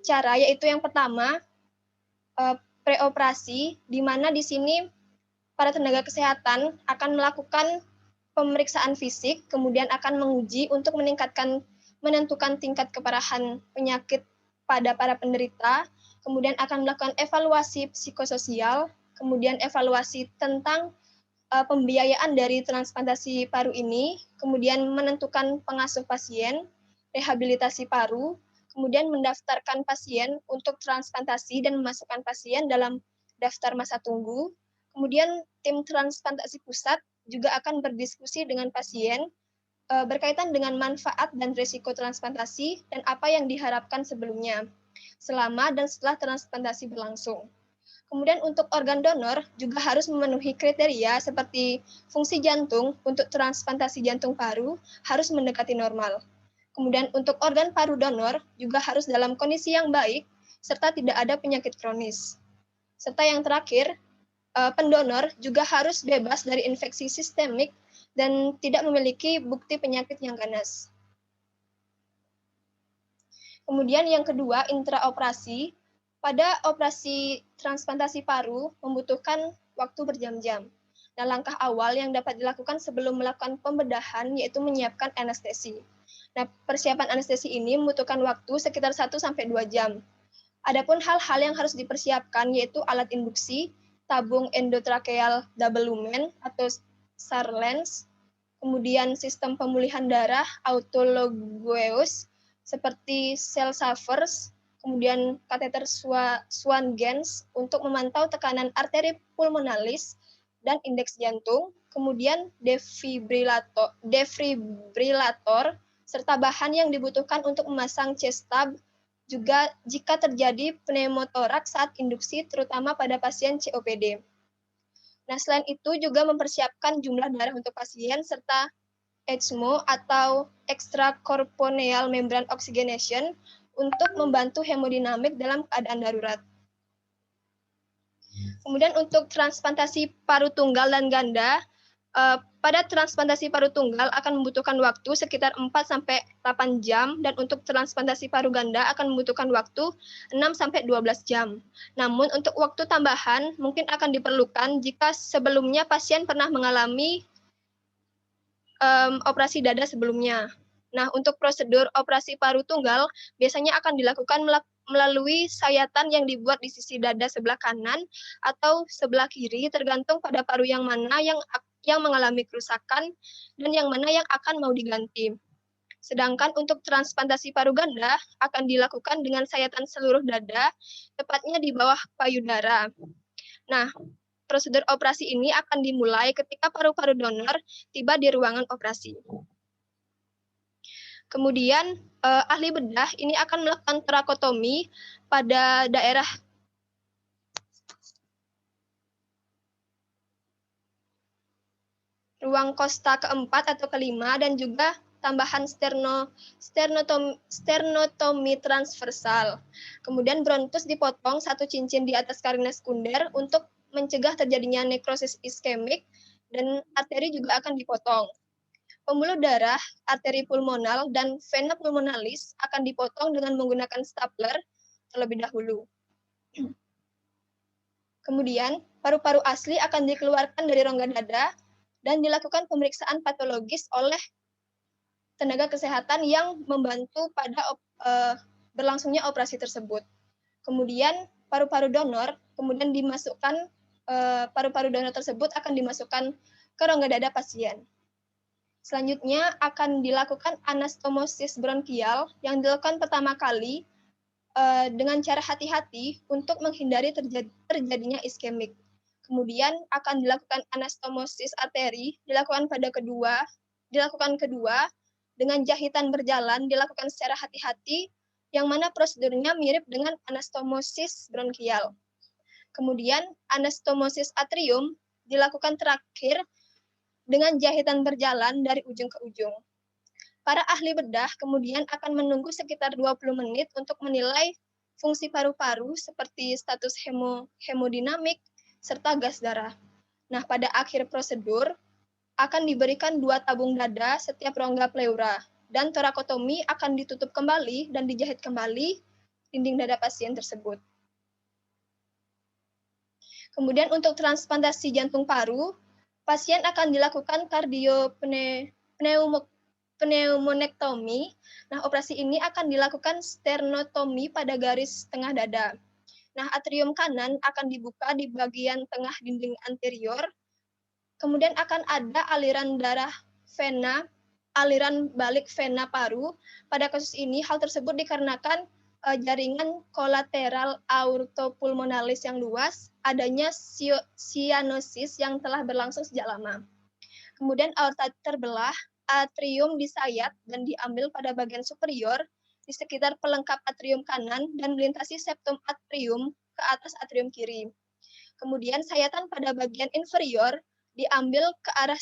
cara, yaitu yang pertama preoperasi, di mana di sini para tenaga kesehatan akan melakukan pemeriksaan fisik, kemudian akan menguji untuk menentukan tingkat keparahan penyakit pada para penderita, kemudian akan melakukan evaluasi psikososial, kemudian evaluasi tentang pembiayaan dari transplantasi paru ini, kemudian menentukan pengasuh pasien, rehabilitasi paru, kemudian mendaftarkan pasien untuk transplantasi dan memasukkan pasien dalam daftar masa tunggu. Kemudian tim transplantasi pusat juga akan berdiskusi dengan pasien berkaitan dengan manfaat dan risiko transplantasi dan apa yang diharapkan sebelumnya, selama dan setelah transplantasi berlangsung. Kemudian untuk organ donor juga harus memenuhi kriteria seperti fungsi jantung untuk transplantasi jantung paru harus mendekati normal. Kemudian untuk organ paru donor juga harus dalam kondisi yang baik serta tidak ada penyakit kronis. Serta yang terakhir, pendonor juga harus bebas dari infeksi sistemik dan tidak memiliki bukti penyakit yang ganas. Kemudian yang kedua, intraoperasi. Pada operasi transplantasi paru membutuhkan waktu berjam-jam. Nah, langkah awal yang dapat dilakukan sebelum melakukan pembedahan yaitu menyiapkan anestesi. Nah, persiapan anestesi ini membutuhkan waktu sekitar 1-2 jam. Adapun hal-hal yang harus dipersiapkan yaitu alat induksi, tabung endotrakeal double lumen atau SAR lens, kemudian sistem pemulihan darah autologoeus seperti cell savers, kemudian kateter Swan-Ganz untuk memantau tekanan arteri pulmonalis dan indeks jantung, kemudian defibrilator, serta bahan yang dibutuhkan untuk memasang chest tube, juga jika terjadi pneumotoraks saat induksi, terutama pada pasien COPD. Nah, selain itu juga mempersiapkan jumlah darah untuk pasien, serta ECMO atau extracorporeal membrane oxygenation untuk membantu hemodinamik dalam keadaan darurat. Kemudian untuk transplantasi paru tunggal dan ganda, pada transplantasi paru tunggal akan membutuhkan waktu sekitar 4-8 jam, dan untuk transplantasi paru ganda akan membutuhkan waktu 6-12 jam. Namun untuk waktu tambahan mungkin akan diperlukan jika sebelumnya pasien pernah mengalami operasi dada sebelumnya. Nah, untuk prosedur operasi paru tunggal biasanya akan dilakukan melalui sayatan yang dibuat di sisi dada sebelah kanan atau sebelah kiri, tergantung pada paru yang mana yang mengalami kerusakan dan yang mana yang akan mau diganti. Sedangkan untuk transplantasi paru ganda akan dilakukan dengan sayatan seluruh dada, tepatnya di bawah payudara. Nah, prosedur operasi ini akan dimulai ketika paru-paru donor tiba di ruangan operasi. Kemudian ahli bedah ini akan melakukan torakotomi pada daerah ruang kosta keempat atau kelima dan juga tambahan sternotomi transversal. Kemudian bronkus dipotong satu cincin di atas karina sekunder untuk mencegah terjadinya nekrosis iskemik dan arteri juga akan dipotong. Pembuluh darah, arteri pulmonal, dan vena pulmonalis akan dipotong dengan menggunakan stapler terlebih dahulu. Kemudian, paru-paru asli akan dikeluarkan dari rongga dada dan dilakukan pemeriksaan patologis oleh tenaga kesehatan yang membantu pada berlangsungnya operasi tersebut. Kemudian, paru-paru donor, kemudian dimasukkan, paru-paru donor tersebut akan dimasukkan ke rongga dada pasien. Selanjutnya akan dilakukan anastomosis bronkial yang dilakukan pertama kali dengan cara hati-hati untuk menghindari terjadinya iskemik. Kemudian akan dilakukan anastomosis arteri, dilakukan kedua dengan jahitan berjalan, dilakukan secara hati-hati, yang mana prosedurnya mirip dengan anastomosis bronkial. Kemudian anastomosis atrium dilakukan terakhir dengan jahitan berjalan dari ujung ke ujung. Para ahli bedah kemudian akan menunggu sekitar 20 menit untuk menilai fungsi paru-paru seperti status hemodinamik serta gas darah. Nah, pada akhir prosedur akan diberikan 2 tabung dada setiap rongga pleura dan torakotomi akan ditutup kembali dan dijahit kembali dinding dada pasien tersebut. Kemudian untuk transplantasi jantung paru, pasien akan dilakukan pneumonektomi. Nah, operasi ini akan dilakukan sternotomi pada garis tengah dada. Nah, atrium kanan akan dibuka di bagian tengah dinding anterior. Kemudian akan ada aliran darah vena, aliran balik vena paru. Pada kasus ini, hal tersebut dikarenakan jaringan kolateral aortopulmonalis yang luas, adanya cyanosis yang telah berlangsung sejak lama. Kemudian aorta terbelah, atrium disayat dan diambil pada bagian superior di sekitar pelengkap atrium kanan dan melintasi septum atrium ke atas atrium kiri. Kemudian sayatan pada bagian inferior diambil ke arah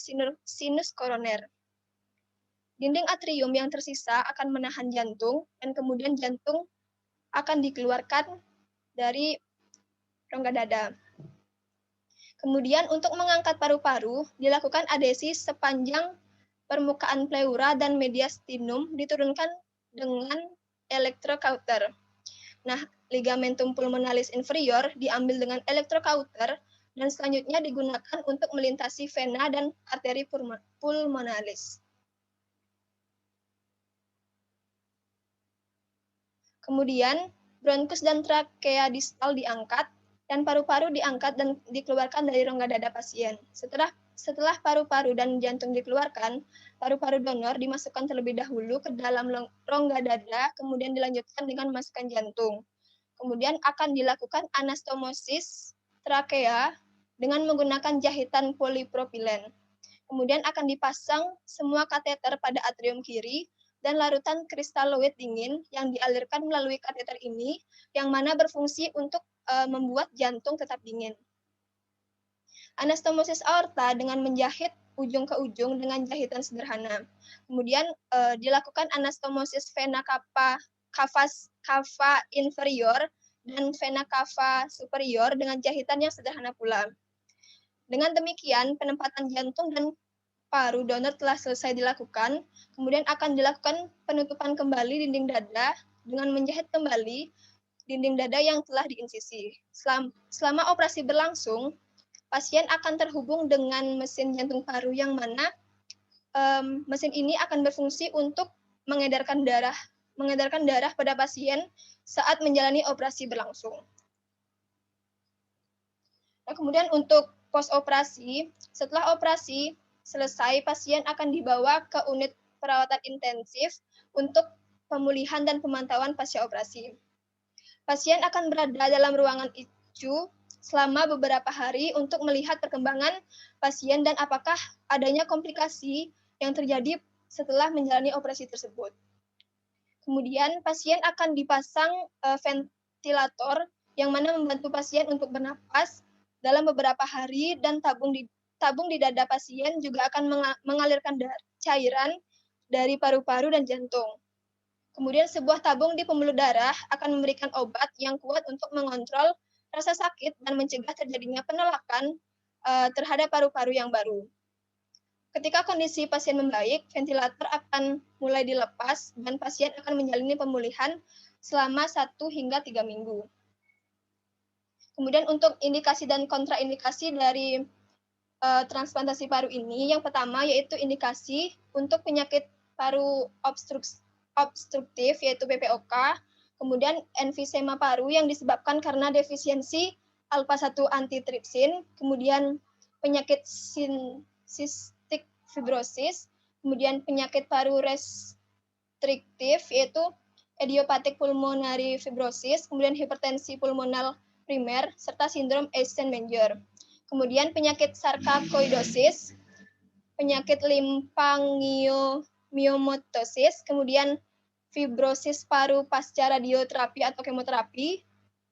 sinus koroner. Dinding atrium yang tersisa akan menahan jantung dan kemudian jantung akan dikeluarkan dari rongga dada. Kemudian untuk mengangkat paru-paru, dilakukan adesi sepanjang permukaan pleura dan mediastinum diturunkan dengan elektrokauter. Nah, ligamentum pulmonalis inferior diambil dengan elektrokauter dan selanjutnya digunakan untuk melintasi vena dan arteri pulmonalis. Kemudian, bronkus dan trakea distal diangkat dan paru-paru diangkat dan dikeluarkan dari rongga dada pasien. Setelah paru-paru dan jantung dikeluarkan, paru-paru donor dimasukkan terlebih dahulu ke dalam rongga dada, kemudian dilanjutkan dengan memasukkan jantung. Kemudian akan dilakukan anastomosis trakea dengan menggunakan jahitan polipropilen. Kemudian akan dipasang semua kateter pada atrium kiri dan larutan kristaloid dingin yang dialirkan melalui kateter ini, yang mana berfungsi untuk membuat jantung tetap dingin. Anastomosis aorta dengan menjahit ujung ke ujung dengan jahitan sederhana. Kemudian dilakukan anastomosis vena cava inferior dan vena cava superior dengan jahitan yang sederhana pula. Dengan demikian, penempatan jantung dan paru donor telah selesai dilakukan, kemudian akan dilakukan penutupan kembali dinding dada dengan menjahit kembali dinding dada yang telah diinsisi. Selama operasi berlangsung, pasien akan terhubung dengan mesin jantung paru yang mana mesin ini akan berfungsi untuk mengedarkan darah pada pasien saat menjalani operasi berlangsung. Nah, kemudian untuk post operasi, setelah operasi selesai, pasien akan dibawa ke unit perawatan intensif untuk pemulihan dan pemantauan pasca operasi. Pasien akan berada dalam ruangan ICU selama beberapa hari untuk melihat perkembangan pasien dan apakah adanya komplikasi yang terjadi setelah menjalani operasi tersebut. Kemudian pasien akan dipasang ventilator yang mana membantu pasien untuk bernapas dalam beberapa hari dan tabung di dada pasien juga akan mengalirkan cairan dari paru-paru dan jantung. Kemudian sebuah tabung di pembuluh darah akan memberikan obat yang kuat untuk mengontrol rasa sakit dan mencegah terjadinya penolakan terhadap paru-paru yang baru. Ketika kondisi pasien membaik, ventilator akan mulai dilepas dan pasien akan menjalani pemulihan selama 1 hingga 3 minggu. Kemudian untuk indikasi dan kontraindikasi dari transplantasi paru ini, yang pertama yaitu indikasi untuk penyakit paru obstruktif yaitu PPOK, kemudian emfisema paru yang disebabkan karena defisiensi alpha-1 antitrypsin, kemudian penyakit cystic fibrosis, kemudian penyakit paru restriktif yaitu idiopathic pulmonary fibrosis, kemudian hipertensi pulmonal primer, serta sindrom Eisenmenger. Kemudian penyakit sarkoidosis, penyakit limfangiomatosis, kemudian fibrosis paru pasca radioterapi atau kemoterapi,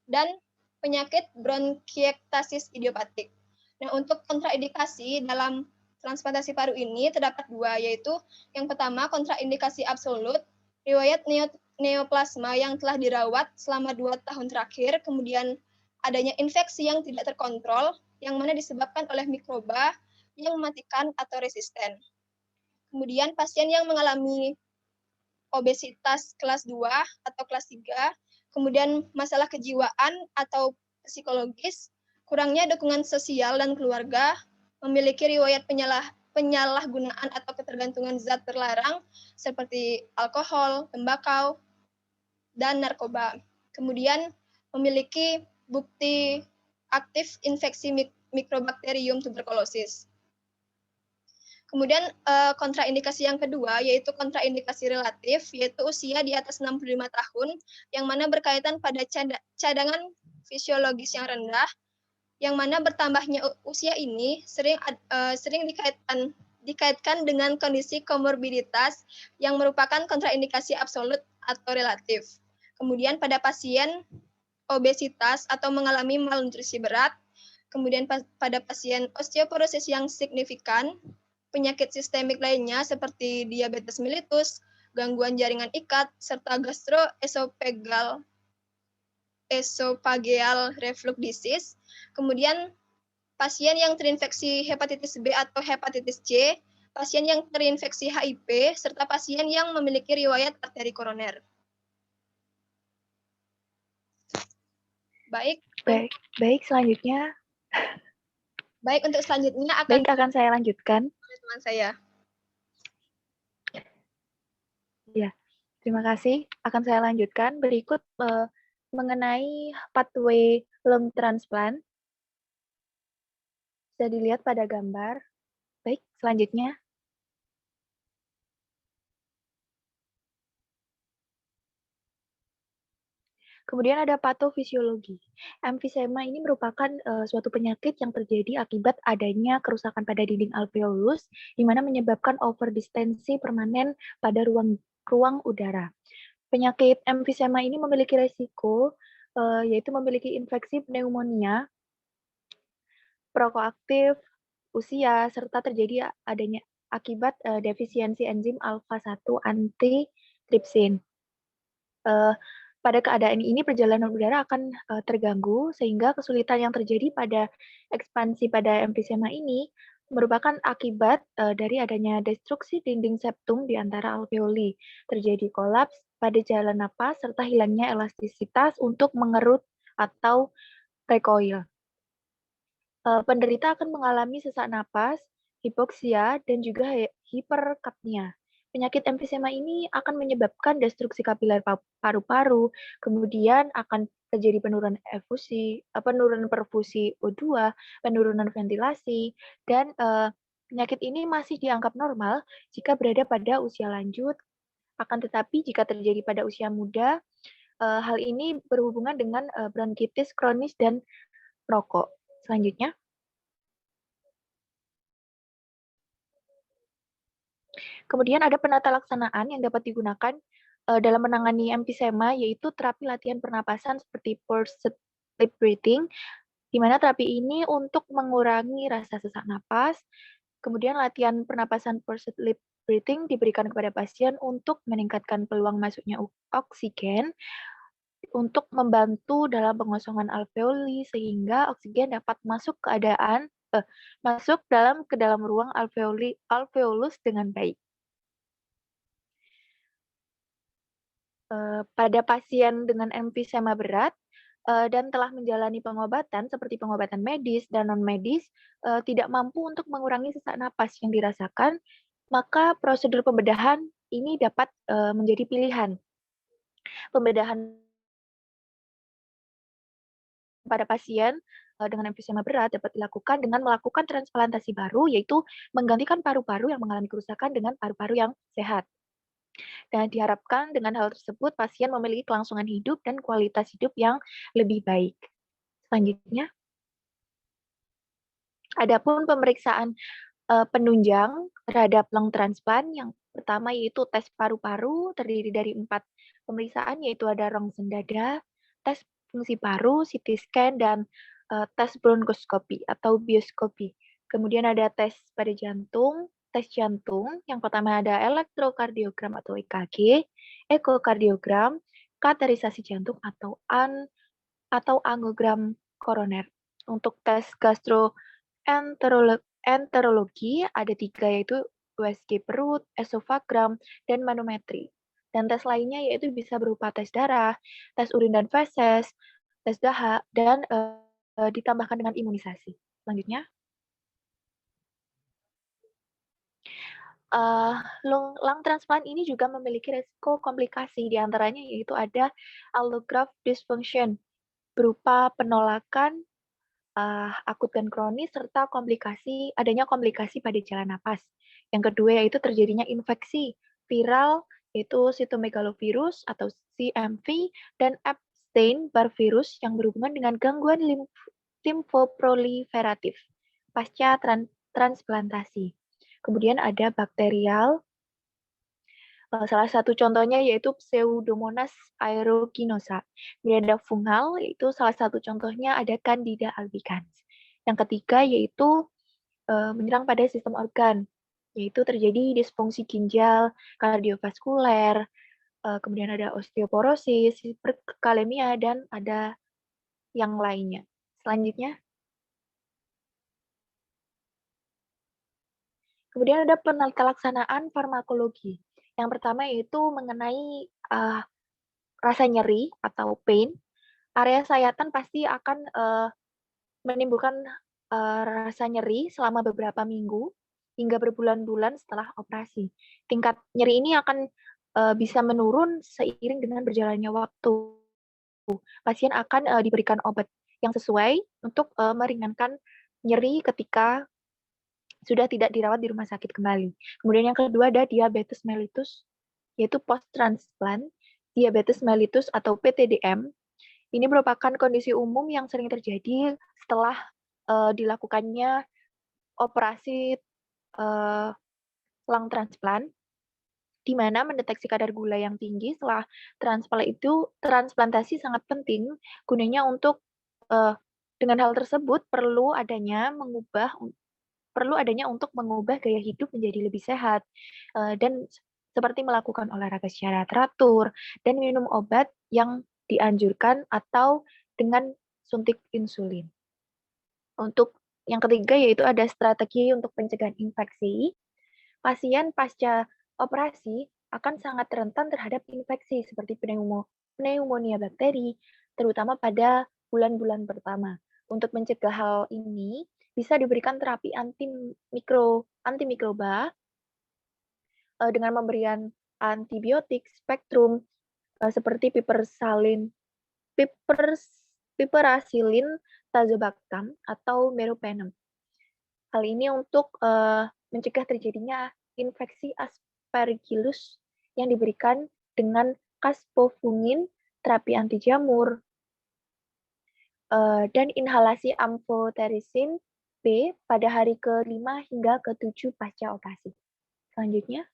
dan penyakit bronkiektasis idiopatik. Nah, untuk kontraindikasi dalam transplantasi paru ini terdapat 2, yaitu yang pertama kontraindikasi absolut, riwayat neoplasma yang telah dirawat selama 2 tahun terakhir, kemudian adanya infeksi yang tidak terkontrol, yang mana disebabkan oleh mikroba yang mematikan atau resisten. Kemudian pasien yang mengalami obesitas kelas 2 atau kelas 3, kemudian masalah kejiwaan atau psikologis, kurangnya dukungan sosial dan keluarga, memiliki riwayat penyalahgunaan atau ketergantungan zat terlarang seperti alkohol, tembakau, dan narkoba. Kemudian memiliki bukti aktif infeksi mikrobakterium tuberkulosis. Kemudian kontraindikasi yang kedua yaitu kontraindikasi relatif, yaitu usia di atas 65 tahun, yang mana berkaitan pada cadangan fisiologis yang rendah, yang mana bertambahnya usia ini sering dikaitkan dengan kondisi komorbiditas yang merupakan kontraindikasi absolut atau relatif. Kemudian pada pasien obesitas atau mengalami malnutrisi berat, kemudian pada pasien osteoporosis yang signifikan, penyakit sistemik lainnya seperti diabetes mellitus, gangguan jaringan ikat, serta gastroesophageal reflux disease, kemudian pasien yang terinfeksi hepatitis B atau hepatitis C, pasien yang terinfeksi HIV, serta pasien yang memiliki riwayat arteri koroner. Baik, selanjutnya. Baik, untuk selanjutnya akan saya lanjutkan. Teman saya. Ya, terima kasih. Akan saya lanjutkan. Berikut mengenai pathway lung transplant. Bisa dilihat pada gambar. Baik, selanjutnya. Kemudian ada patofisiologi. Emfisema ini merupakan suatu penyakit yang terjadi akibat adanya kerusakan pada dinding alveolus, di mana menyebabkan overdistensi permanen pada ruang udara. Penyakit emfisema ini memiliki resiko, yaitu memiliki infeksi pneumonia, prokoaktif, usia, serta terjadi adanya akibat defisiensi enzim alpha-1 antitrypsin. Pada keadaan ini perjalanan udara akan terganggu sehingga kesulitan yang terjadi pada ekspansi pada emfisema ini merupakan akibat dari adanya destruksi dinding septum di antara alveoli, terjadi kolaps pada jalan napas serta hilangnya elastisitas untuk mengerut atau recoil. Penderita akan mengalami sesak napas, hipoksia, dan juga hiperkapnia. Penyakit emfisema ini akan menyebabkan destruksi kapiler paru-paru, kemudian akan terjadi penurunan perfusi O2, penurunan ventilasi, dan Penyakit ini masih dianggap normal jika berada pada usia lanjut, akan tetapi jika terjadi pada usia muda, hal ini berhubungan dengan bronkitis kronis dan merokok. Selanjutnya, kemudian ada penata laksanaan yang dapat digunakan dalam menangani emfisema, yaitu terapi latihan pernapasan seperti forced lip breathing, di mana terapi ini untuk mengurangi rasa sesak napas. Kemudian latihan pernapasan forced lip breathing diberikan kepada pasien untuk meningkatkan peluang masuknya oksigen untuk membantu dalam pengosongan alveoli sehingga oksigen dapat masuk ke dalam ruang alveolus dengan baik. Pada pasien dengan emfisema berat dan telah menjalani pengobatan seperti pengobatan medis dan non-medis, tidak mampu untuk mengurangi sesak napas yang dirasakan, maka prosedur pembedahan ini dapat menjadi pilihan. Pembedahan pada pasien dengan emfisema berat dapat dilakukan dengan melakukan transplantasi baru, yaitu menggantikan paru-paru yang mengalami kerusakan dengan paru-paru yang sehat. Dan diharapkan dengan hal tersebut pasien memiliki kelangsungan hidup dan kualitas hidup yang lebih baik. Selanjutnya, adapun pemeriksaan penunjang terhadap lung transplant yang pertama yaitu tes paru-paru terdiri dari 4 pemeriksaan, yaitu ada rongsen dada, tes fungsi paru, CT scan, dan tes bronkoskopi atau bioskopi. Kemudian ada tes pada jantung, tes jantung. Yang pertama ada elektrokardiogram atau EKG, ekokardiogram, kateterisasi jantung atau angiogram koroner. Untuk tes gastroenterologi ada 3, yaitu USG perut, esofagram, dan manometri. Dan tes lainnya yaitu bisa berupa tes darah, tes urin dan feses, tes dahak, dan ditambahkan dengan imunisasi. Selanjutnya, lung transplant ini juga memiliki risiko komplikasi, diantaranya yaitu ada allograft dysfunction, berupa penolakan akut dan kronis, serta adanya komplikasi pada jalan napas. Yang kedua yaitu terjadinya infeksi viral, yaitu sitomegalovirus atau CMV, dan Epstein-Barr virus yang berhubungan dengan gangguan limfoproliferatif pasca transplantasi. Kemudian ada bakterial, salah satu contohnya yaitu Pseudomonas aeruginosa. Kemudian ada fungal, yaitu salah satu contohnya ada Candida albicans. Yang ketiga yaitu menyerang pada sistem organ, yaitu terjadi disfungsi ginjal, kardiovaskuler, kemudian ada osteoporosis, hiperkalemia, dan ada yang lainnya. Selanjutnya, kemudian ada penelaksanaan farmakologi. Yang pertama yaitu mengenai rasa nyeri atau pain. Area sayatan pasti akan menimbulkan rasa nyeri selama beberapa minggu hingga berbulan-bulan setelah operasi. Tingkat nyeri ini akan bisa menurun seiring dengan berjalannya waktu. Pasien akan diberikan obat yang sesuai untuk meringankan nyeri ketika sudah tidak dirawat di rumah sakit kembali. Kemudian yang kedua ada diabetes mellitus, yaitu post-transplant diabetes mellitus atau PTDM. Ini merupakan kondisi umum yang sering terjadi setelah dilakukannya operasi lung transplant, di mana mendeteksi kadar gula yang tinggi setelah transplantasi sangat penting, gunanya untuk dengan hal tersebut perlu adanya untuk mengubah gaya hidup menjadi lebih sehat, dan seperti melakukan olahraga secara teratur dan minum obat yang dianjurkan atau dengan suntik insulin. Untuk yang ketiga yaitu ada strategi untuk pencegahan infeksi. Pasien pasca operasi akan sangat rentan terhadap infeksi seperti pneumonia bakteri, terutama pada bulan-bulan pertama. Untuk mencegah hal ini, bisa diberikan terapi antimikroba dengan pemberian antibiotik spektrum seperti piperacillin tazobactam atau meropenem. Hal ini untuk mencegah terjadinya infeksi Aspergillus yang diberikan dengan caspofungin, terapi anti jamur, dan inhalasi amphotericin B pada hari ke-5 hingga ke-7 pasca operasi. Selanjutnya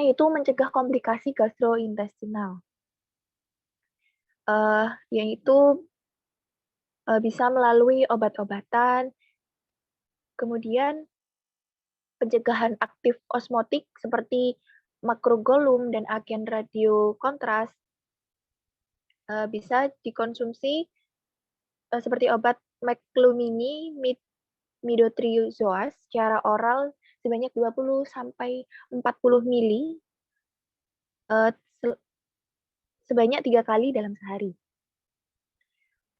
itu mencegah komplikasi gastrointestinal, yaitu bisa melalui obat-obatan, kemudian pencegahan aktif osmotik seperti makrogolum dan agen radiokontras, bisa dikonsumsi seperti obat meklumini midotriozoa secara oral sebanyak 20 sampai 40 mili sebanyak 3 kali dalam sehari.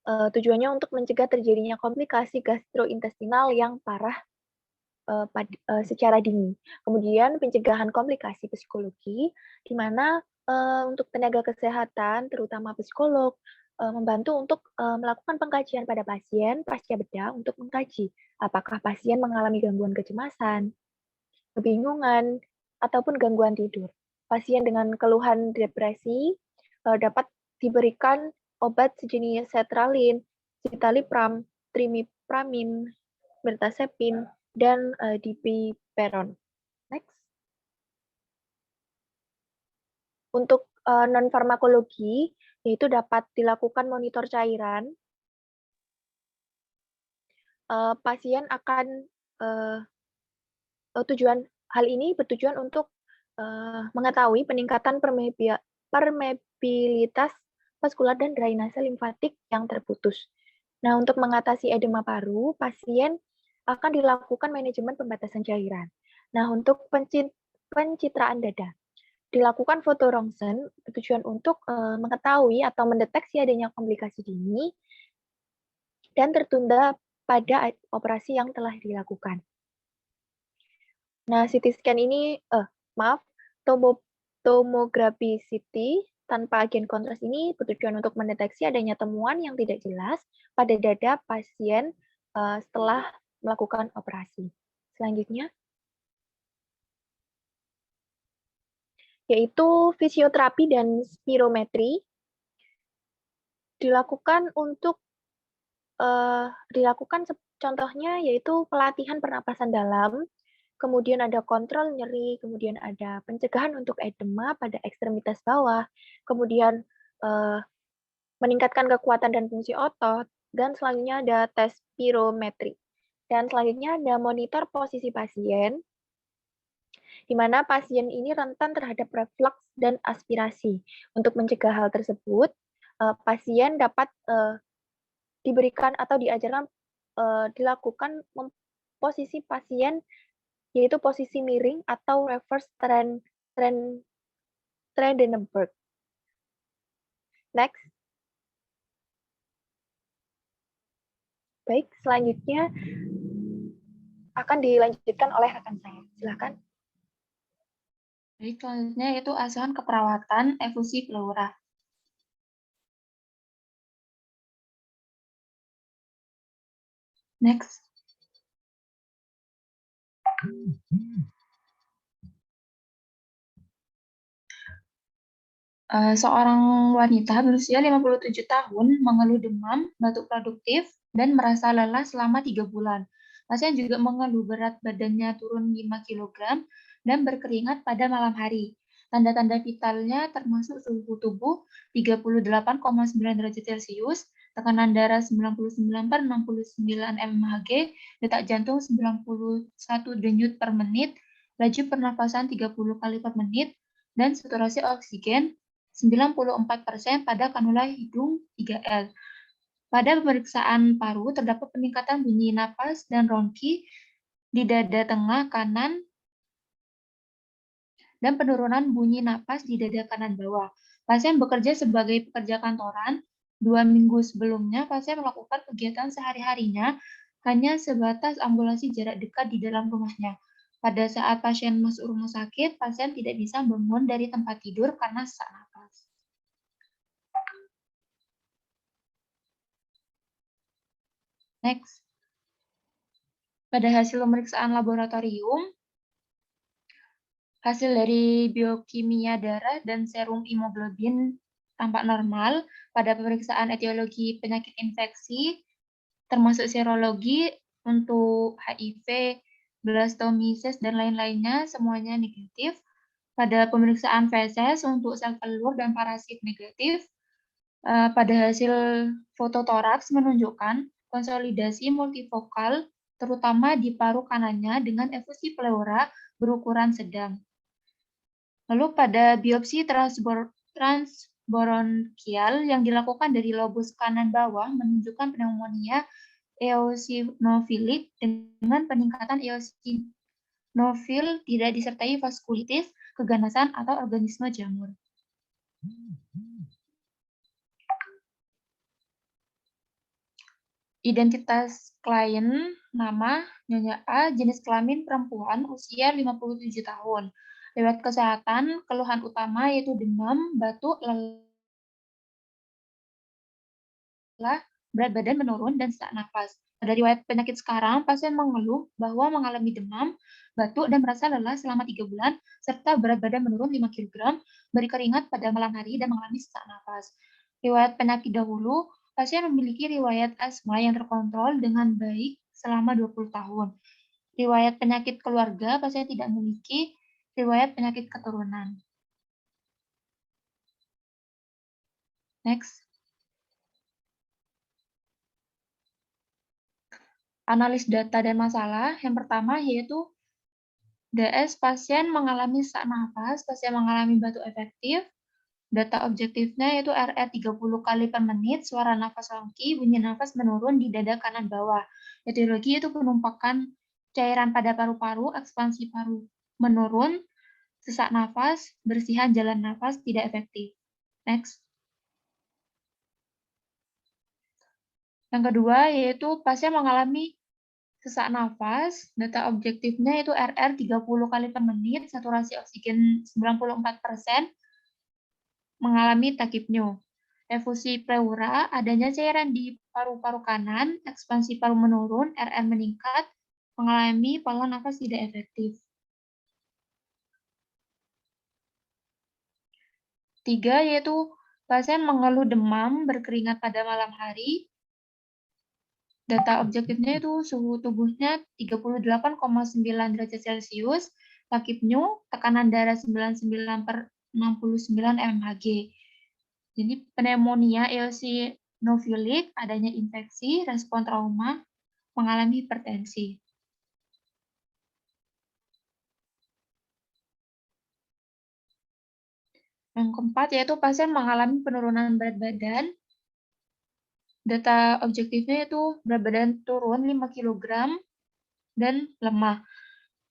Tujuannya untuk mencegah terjadinya komplikasi gastrointestinal yang parah secara dini. Kemudian pencegahan komplikasi psikologi, di mana untuk tenaga kesehatan, terutama psikolog, membantu untuk melakukan pengkajian pada pasien pasca bedah untuk mengkaji apakah pasien mengalami gangguan kecemasan, kebingungan, ataupun gangguan tidur. Pasien dengan keluhan depresi dapat diberikan obat sejenis sertralin, citalopram, trimipramine, mirtazapine, dan dipiperon. Next. Untuk non-farmakologi, yaitu dapat dilakukan monitor cairan. Pasien akan hal ini bertujuan untuk mengetahui peningkatan permeabilitas vaskular dan drainase limfatik yang terputus. Nah, untuk mengatasi edema paru, pasien akan dilakukan manajemen pembatasan cairan. Nah, untuk pencitraan dada, dilakukan foto rongsen bertujuan untuk mengetahui atau mendeteksi adanya komplikasi dini dan tertunda pada operasi yang telah dilakukan. Nah, CT scan ini, tomografi CT tanpa agen kontras ini bertujuan untuk mendeteksi adanya temuan yang tidak jelas pada dada pasien setelah melakukan operasi. Selanjutnya, yaitu fisioterapi dan spirometri, dilakukan contohnya yaitu pelatihan pernapasan dalam, kemudian ada kontrol nyeri, kemudian ada pencegahan untuk edema pada ekstremitas bawah, kemudian meningkatkan kekuatan dan fungsi otot, dan selanjutnya ada tes spirometri. Dan selanjutnya ada monitor posisi pasien, di mana pasien ini rentan terhadap reflux dan aspirasi. Untuk mencegah hal tersebut, pasien dapat diberikan atau diajarkan dilakukan posisi pasien, yaitu posisi miring atau reverse Trendelenburg. Next. Baik, selanjutnya akan dilanjutkan oleh rekan saya. Silakan. Baik, selanjutnya yaitu asuhan keperawatan efusi pleura. Next. Seorang wanita berusia 57 tahun mengeluh demam, batuk produktif, dan merasa lelah selama 3 bulan. Pasien juga mengeluh berat badannya turun 5 kg dan berkeringat pada malam hari. Tanda-tanda vitalnya termasuk suhu tubuh 38,9 derajat Celcius, tekanan darah 99/69 mmHg, detak jantung 91 denyut per menit, laju pernafasan 30 kali per menit, dan saturasi oksigen 94% pada kanula hidung 3L. Pada pemeriksaan paru terdapat peningkatan bunyi napas dan ronki di dada tengah kanan dan penurunan bunyi napas di dada kanan bawah. Pasien bekerja sebagai pekerja kantoran. 2 minggu sebelumnya, pasien melakukan kegiatan sehari-harinya hanya sebatas ambulasi jarak dekat di dalam rumahnya. Pada saat pasien masuk rumah sakit, pasien tidak bisa bangun dari tempat tidur karena sesak napas. Next. Pada hasil pemeriksaan laboratorium, hasil dari biokimia darah dan serum hemoglobin tampak normal. Pada pemeriksaan etiologi penyakit infeksi, termasuk serologi untuk HIV, blastomisis, dan lain-lainnya, semuanya negatif. Pada pemeriksaan feses untuk sel telur dan parasit negatif. Pada hasil fototoraks menunjukkan konsolidasi multifokal, terutama di paru kanannya dengan efusi pleura berukuran sedang. Lalu pada biopsi transbronkial yang dilakukan dari lobus kanan bawah menunjukkan pneumonia eosinofilik dengan peningkatan eosinofil tidak disertai vaskulitis, keganasan, atau organisme jamur. Identitas klien, nama, Nyonya A, jenis kelamin perempuan, usia 57 tahun. Riwayat kesehatan, keluhan utama yaitu demam, batuk, lelah, berat badan menurun, dan sesak napas. Pada riwayat penyakit sekarang, pasien mengeluh bahwa mengalami demam, batuk, dan merasa lelah selama 3 bulan, serta berat badan menurun 5 kg, berkeringat pada malam hari, dan mengalami sesak napas. Riwayat penyakit dahulu, pasien memiliki riwayat asma yang terkontrol dengan baik selama 20 tahun. Riwayat penyakit keluarga, pasien tidak memiliki riwayat penyakit keturunan. Next. Analis data dan masalah. Yang pertama yaitu DS, pasien mengalami sesak nafas, pasien mengalami batuk efektif. Data objektifnya yaitu RR 30 kali per menit, suara nafas longki, bunyi nafas menurun di dada kanan bawah. Etiologi itu penumpakan cairan pada paru-paru, ekspansi paru menurun, sesak nafas, bersihan jalan nafas tidak efektif. Next. Yang kedua yaitu pasien mengalami sesak nafas, data objektifnya itu RR 30 kali per menit, saturasi oksigen 94%, mengalami takipneu. Efusi pleura, adanya cairan di paru-paru kanan, ekspansi paru menurun, RR meningkat, mengalami pola nafas tidak efektif. 3 yaitu pasien mengeluh demam, berkeringat pada malam hari. Data objektifnya itu suhu tubuhnya 38,9 derajat Celcius, takipneu, tekanan darah 99/69 mmHg. Jadi pneumonia eosinofilik, adanya infeksi, respon trauma, mengalami hipertensi. Yang keempat yaitu pasien mengalami penurunan berat badan. Data objektifnya itu berat badan turun 5 kg dan lemah.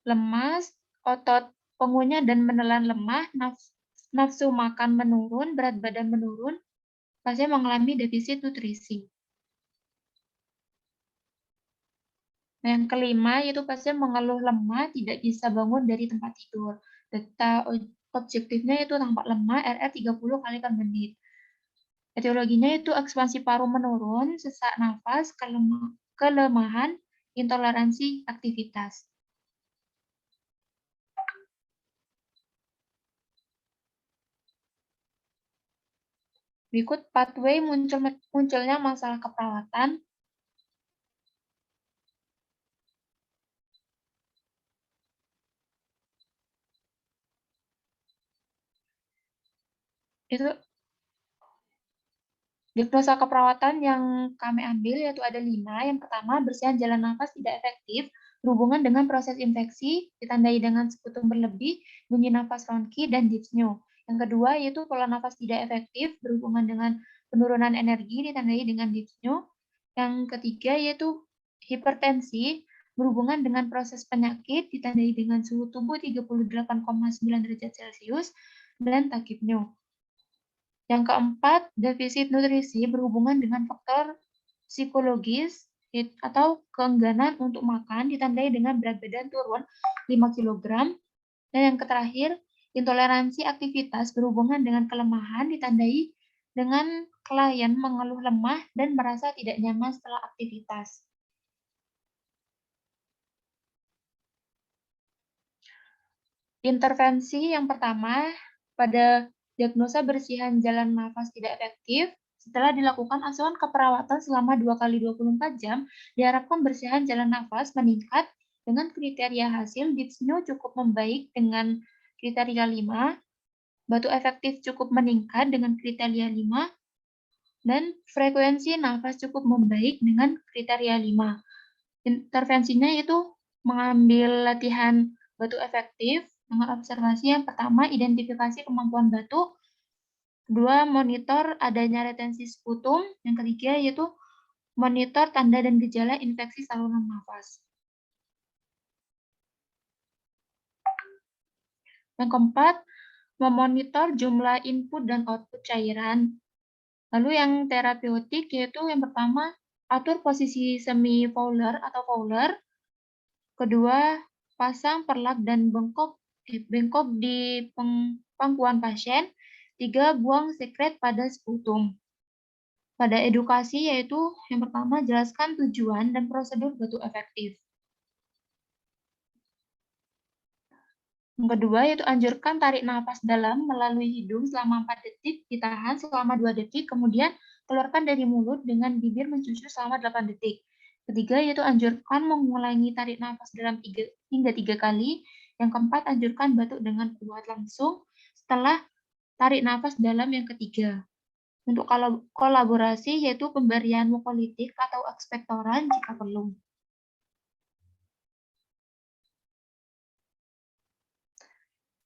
Lemas, otot pengunyah dan menelan lemah, nafsu makan menurun, berat badan menurun, pasien mengalami defisit nutrisi. Yang kelima yaitu pasien mengeluh lemah, tidak bisa bangun dari tempat tidur. Data objektifnya itu tampak lemah, RR 30 kali per menit. Etiologinya itu ekspansi paru menurun, sesak nafas, kelemahan, intoleransi aktivitas. Berikut pathway munculnya masalah keperawatan. Itu diagnosa keperawatan yang kami ambil yaitu ada 5. Yang pertama, bersihan jalan nafas tidak efektif berhubungan dengan proses infeksi, ditandai dengan sekutum berlebih, bunyi nafas ronki, dan dyspnea. Yang kedua yaitu pola nafas tidak efektif berhubungan dengan penurunan energi, ditandai dengan dyspnea. Yang ketiga yaitu hipertensi berhubungan dengan proses penyakit, ditandai dengan suhu tubuh 38,9 derajat Celcius, dan takipneu. Yang keempat, defisit nutrisi berhubungan dengan faktor psikologis atau keengganan untuk makan, ditandai dengan berat badan turun 5 kg. Dan yang terakhir, intoleransi aktivitas berhubungan dengan kelemahan, ditandai dengan klien mengeluh lemah dan merasa tidak nyaman setelah aktivitas. Intervensi yang pertama pada diagnosa bersihan jalan nafas tidak efektif, setelah dilakukan asuhan keperawatan selama 2 kali 24 jam, diharapkan bersihan jalan nafas meningkat dengan kriteria hasil dyspnea cukup membaik dengan kriteria 5, batu efektif cukup meningkat dengan kriteria 5, dan frekuensi nafas cukup membaik dengan kriteria 5. Intervensinya itu mengambil latihan batu efektif dengan observasi yang pertama, identifikasi kemampuan batu, kedua, monitor adanya retensi sputum, yang ketiga yaitu monitor tanda dan gejala infeksi saluran nafas. Yang keempat, memonitor jumlah input dan output cairan. Lalu yang terapeutik yaitu yang pertama, atur posisi semi Fowler atau Fowler. Kedua, pasang perlak dan bengkok di pangkuan pasien. 3, buang sekret pada sputum. Pada edukasi yaitu yang pertama, jelaskan tujuan dan prosedur batu efektif. Yang kedua yaitu anjurkan tarik nafas dalam melalui hidung selama 4 detik, ditahan selama 2 detik, kemudian keluarkan dari mulut dengan bibir mencucu selama 8 detik. Ketiga yaitu anjurkan mengulangi tarik nafas dalam 3 hingga 3 kali. Yang keempat, anjurkan batuk dengan kuat langsung setelah tarik nafas dalam yang ketiga. Untuk kolaborasi yaitu pemberian mukolitik atau ekspektoran jika perlu.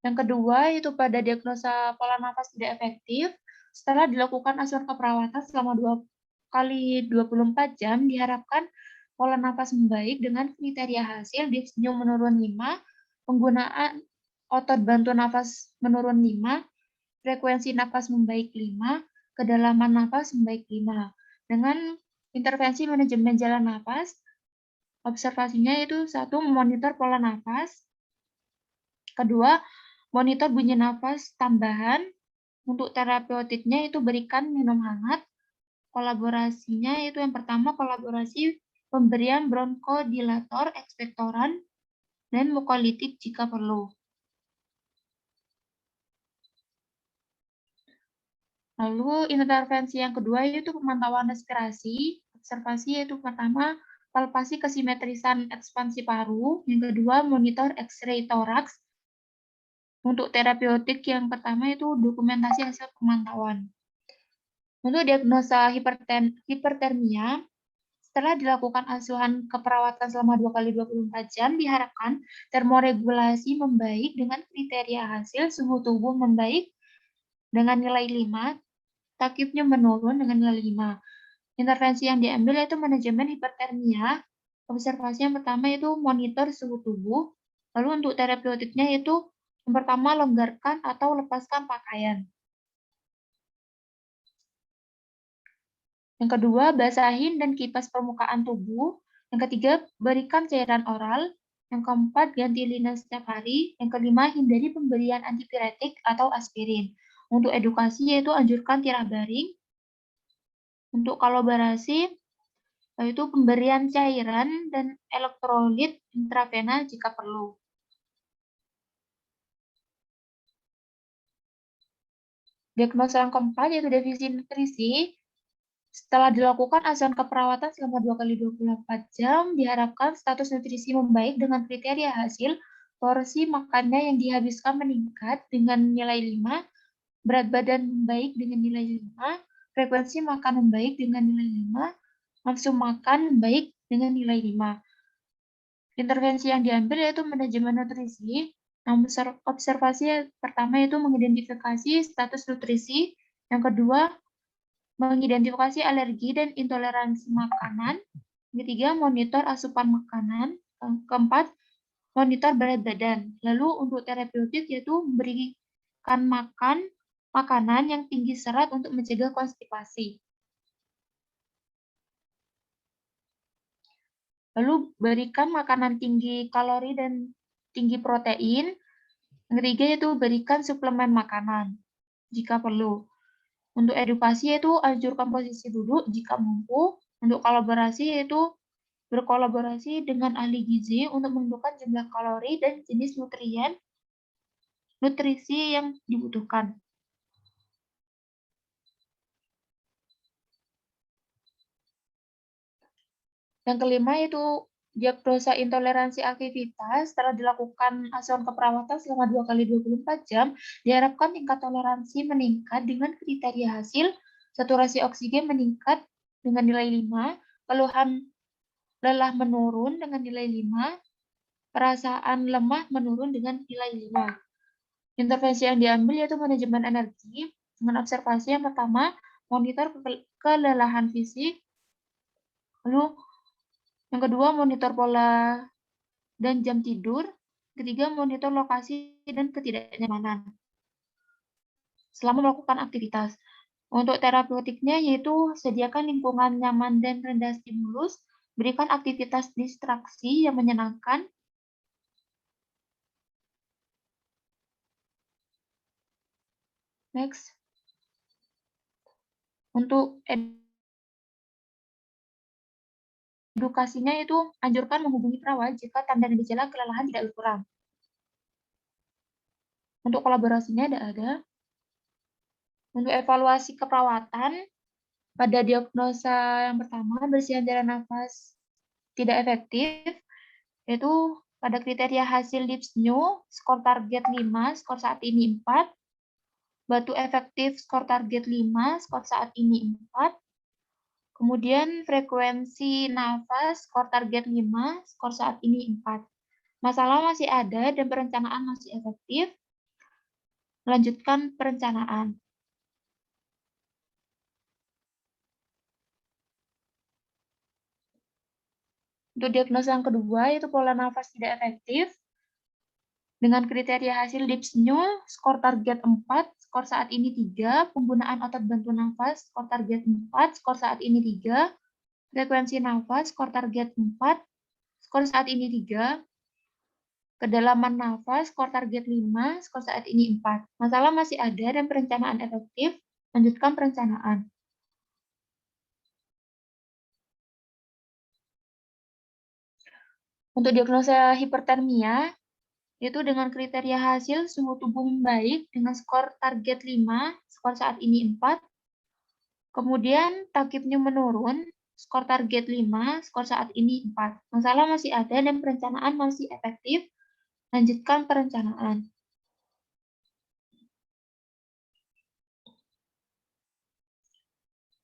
Yang kedua, yaitu pada diagnosa pola nafas tidak efektif, setelah dilakukan asuhan keperawatan selama 2 kali 24 jam, diharapkan pola nafas membaik dengan kriteria hasil dyspnea menurun 5, penggunaan otot bantu nafas menurun 5, frekuensi nafas membaik 5, kedalaman nafas membaik 5. Dengan intervensi manajemen jalan nafas, observasinya yaitu 1, memonitor pola nafas, kedua, monitor bunyi nafas tambahan. Untuk terapeutiknya itu berikan minum hangat. Kolaborasinya itu yang pertama, kolaborasi pemberian bronkodilator, ekspektoran, dan mukolitik jika perlu. Lalu intervensi yang kedua yaitu pemantauan respirasi. Observasi yaitu pertama, palpasi kesimetrisan ekspansi paru. Yang kedua, monitor X-ray toraks. Untuk terapeutik yang pertama itu dokumentasi hasil pemantauan. Untuk diagnosa hipertermia, setelah dilakukan asuhan keperawatan selama 2 kali 24 jam, diharapkan termoregulasi membaik dengan kriteria hasil, suhu tubuh membaik dengan nilai 5, takipnya menurun dengan nilai 5. Intervensi yang diambil yaitu manajemen hipertermia. Observasi yang pertama itu monitor suhu tubuh. Lalu untuk terapeutiknya yaitu yang pertama, longgarkan atau lepaskan pakaian. Yang kedua, basahin dan kipas permukaan tubuh. Yang ketiga, berikan cairan oral. Yang keempat, ganti linen setiap hari. Yang kelima, hindari pemberian antipiretik atau aspirin. Untuk edukasi yaitu anjurkan tirah baring. Untuk kolaborasi yaitu pemberian cairan dan elektrolit intravena jika perlu. Diagnosa yang keempat yaitu defisi nutrisi. Setelah dilakukan asuhan keperawatan selama 2 kali 24 jam, diharapkan status nutrisi membaik dengan kriteria hasil, porsi makannya yang dihabiskan meningkat dengan nilai 5, berat badan membaik dengan nilai 5, frekuensi makan membaik dengan nilai 5, nafsu makan membaik dengan nilai 5. Intervensi yang diambil yaitu manajemen nutrisi. Observasi pertama yaitu mengidentifikasi status nutrisi, yang kedua, mengidentifikasi alergi dan intoleransi makanan. Ketiga, monitor asupan makanan. Keempat, monitor berat badan. Lalu untuk terapeutik yaitu memberikan makanan yang tinggi serat untuk mencegah konstipasi. Lalu berikan makanan tinggi kalori dan tinggi protein. Yang ketiga yaitu berikan suplemen makanan jika perlu. Untuk edukasi yaitu anjurkan posisi duduk jika mampu. Untuk kolaborasi yaitu berkolaborasi dengan ahli gizi untuk menentukan jumlah kalori dan jenis nutrien nutrisi yang dibutuhkan. Yang kelima yaitu diagnosa intoleransi aktivitas. Setelah dilakukan asuhan keperawatan selama 2 kali 24 jam, diharapkan tingkat toleransi meningkat dengan kriteria hasil saturasi oksigen meningkat dengan nilai 5, keluhan lelah menurun dengan nilai 5, perasaan lemah menurun dengan nilai 5. Intervensi yang diambil yaitu manajemen energi dengan observasi yang pertama, monitor kelelahan fisik, lalu yang kedua, monitor pola dan jam tidur. Ketiga, monitor lokasi dan ketidaknyamanan selama melakukan aktivitas. Untuk terapeutiknya yaitu sediakan lingkungan nyaman dan rendah stimulus, berikan aktivitas distraksi yang menyenangkan, next. Untuk edukasinya itu anjurkan menghubungi perawat jika tanda dan gejala kelelahan tidak berkurang. Untuk kolaborasinya ada. Untuk evaluasi keperawatan, pada diagnosa yang pertama, bersihan jalan nafas tidak efektif, yaitu pada kriteria hasil DIPSNU, skor target 5, skor saat ini 4, batu efektif skor target 5, skor saat ini 4, kemudian frekuensi nafas skor target 5, skor saat ini 4. Masalah masih ada dan perencanaan masih efektif. Melanjutkan perencanaan. Untuk diagnosa yang kedua, yaitu pola nafas tidak efektif. Dengan kriteria hasil DIPSNU, skor target 4, skor saat ini 3, penggunaan otot bantu nafas, skor target 4, skor saat ini 3, frekuensi nafas, skor target 4, skor saat ini 3, kedalaman nafas, skor target 5, skor saat ini 4. Masalah masih ada dan perencanaan efektif, lanjutkan perencanaan. Untuk diagnosa hipertermia, yaitu dengan kriteria hasil suhu tubuh membaik dengan skor target 5, skor saat ini 4. Kemudian takipnya menurun, skor target 5, skor saat ini 4. Masalah masih ada dan perencanaan masih efektif. Lanjutkan perencanaan.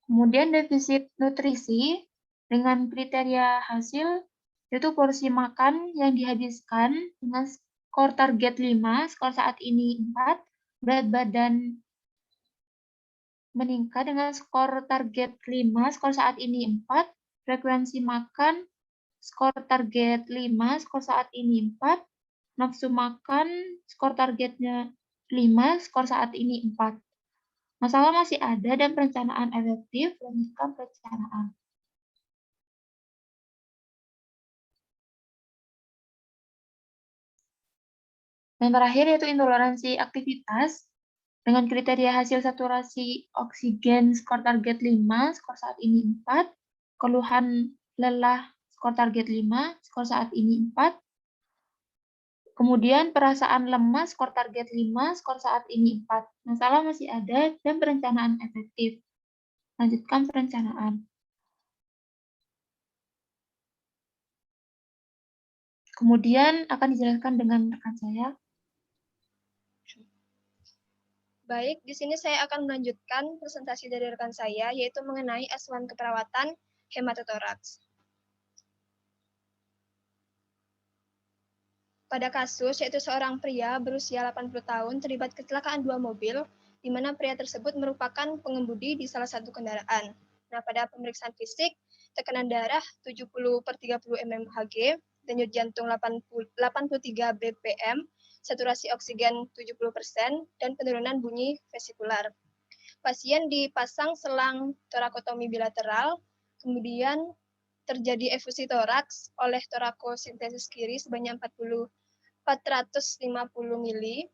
Kemudian defisit nutrisi dengan kriteria hasil yaitu porsi makan yang dihabiskan dengan skor target 5, skor saat ini 4, berat badan meningkat dengan skor target 5, skor saat ini 4, frekuensi makan, skor target 5, skor saat ini 4, nafsu makan, skor targetnya 5, skor saat ini 4. Masalah masih ada dan perencanaan efektif, lanjutkan perencanaan. Dan terakhir yaitu intoleransi aktivitas dengan kriteria hasil saturasi oksigen skor target 5, skor saat ini 4, keluhan lelah skor target 5, skor saat ini 4, kemudian perasaan lemas skor target 5, skor saat ini 4. Masalah masih ada dan perencanaan efektif. Lanjutkan perencanaan. Kemudian akan dijelaskan dengan rekan saya. Baik, di sini saya akan melanjutkan presentasi dari rekan saya, yaitu mengenai asuhan keperawatan hematotoraks. Pada kasus, yaitu seorang pria berusia 80 tahun terlibat kecelakaan 2 mobil, di mana pria tersebut merupakan pengemudi di salah satu kendaraan. Nah, pada pemeriksaan fisik, tekanan darah 70/30 mmHg, denyut jantung 83 bpm, saturasi oksigen 70%, dan penurunan bunyi vesikular. Pasien dipasang selang torakotomi bilateral, kemudian terjadi efusi toraks oleh torakosintesis kiri sebanyak 450 mili,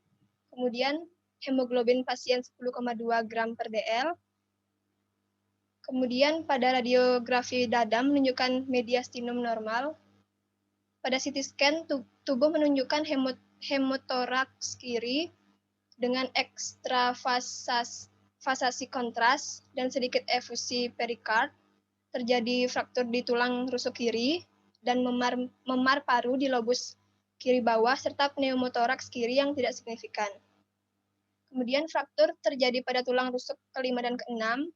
kemudian hemoglobin pasien 10,2 gram per dl, kemudian pada radiografi dada menunjukkan mediastinum normal, pada CT scan tubuh menunjukkan hemotoraks kiri dengan ekstravasasi kontras dan sedikit efusi perikard, terjadi fraktur di tulang rusuk kiri dan memar paru di lobus kiri bawah serta pneumotoraks kiri yang tidak signifikan. Kemudian fraktur terjadi pada tulang rusuk kelima dan keenam.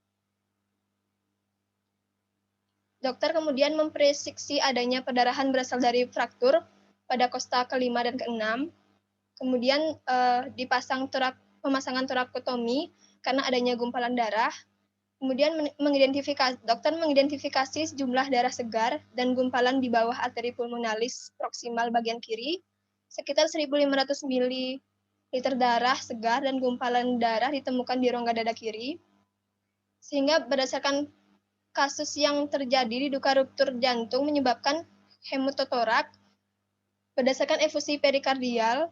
Dokter kemudian memprediksi adanya perdarahan berasal dari fraktur pada kosta kelima dan keenam. Kemudian pemasangan torakotomi karena adanya gumpalan darah. Kemudian dokter mengidentifikasi sejumlah darah segar dan gumpalan di bawah arteri pulmonalis proksimal bagian kiri, sekitar 1.500 ml darah segar dan gumpalan darah ditemukan di rongga dada kiri. Sehingga berdasarkan kasus yang terjadi diduga ruptur jantung menyebabkan hemototorak berdasarkan efusi perikardial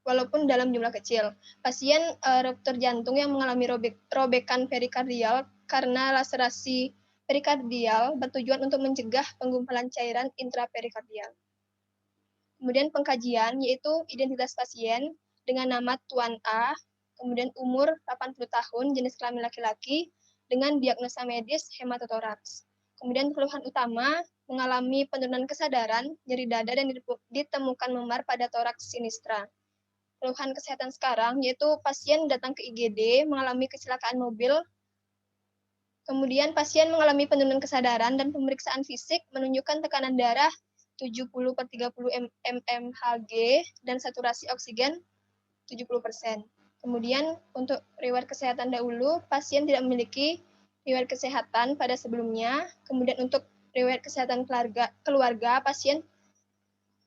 walaupun dalam jumlah kecil. Pasien ruptur jantung yang mengalami robekan perikardial karena laserasi perikardial bertujuan untuk mencegah penggumpalan cairan intraperikardial. Kemudian pengkajian yaitu identitas pasien dengan nama Tuan A, kemudian umur 80 tahun, jenis kelamin laki-laki, dengan diagnosa medis hematotoraks. Kemudian keluhan utama mengalami penurunan kesadaran, nyeri dada dan ditemukan memar pada toraks sinistra. Keluhan kesehatan sekarang yaitu pasien datang ke IGD mengalami kecelakaan mobil. Kemudian pasien mengalami penurunan kesadaran dan pemeriksaan fisik menunjukkan tekanan darah 70/30 mmHg dan saturasi oksigen 70%. Kemudian untuk riwayat kesehatan dahulu, pasien tidak memiliki riwayat kesehatan pada sebelumnya. Kemudian untuk riwayat kesehatan keluarga, pasien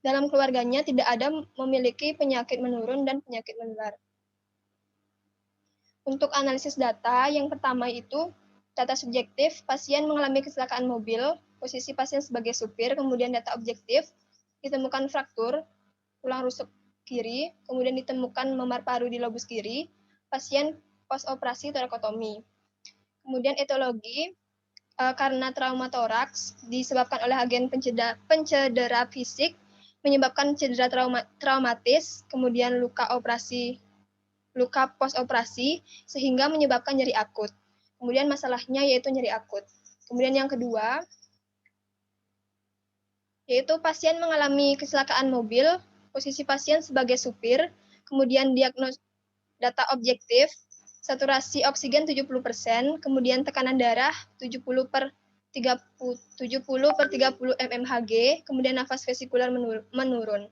dalam keluarganya tidak ada memiliki penyakit menurun dan penyakit menular. Untuk analisis data, yang pertama itu data subjektif, pasien mengalami kecelakaan mobil, posisi pasien sebagai supir, kemudian data objektif, ditemukan fraktur tulang rusuk kiri, kemudian ditemukan memar paru di lobus kiri, pasien post-operasi torakotomi. Kemudian etiologi, karena trauma toraks disebabkan oleh agen pencedera fisik, menyebabkan cedera traumatis, kemudian luka post-operasi, sehingga menyebabkan nyeri akut. Kemudian masalahnya yaitu nyeri akut. Kemudian yang kedua, yaitu pasien mengalami kecelakaan mobil, posisi pasien sebagai supir, kemudian data objektif, saturasi oksigen 70%, kemudian tekanan darah 70/30 mmHg, kemudian nafas vesikular menurun.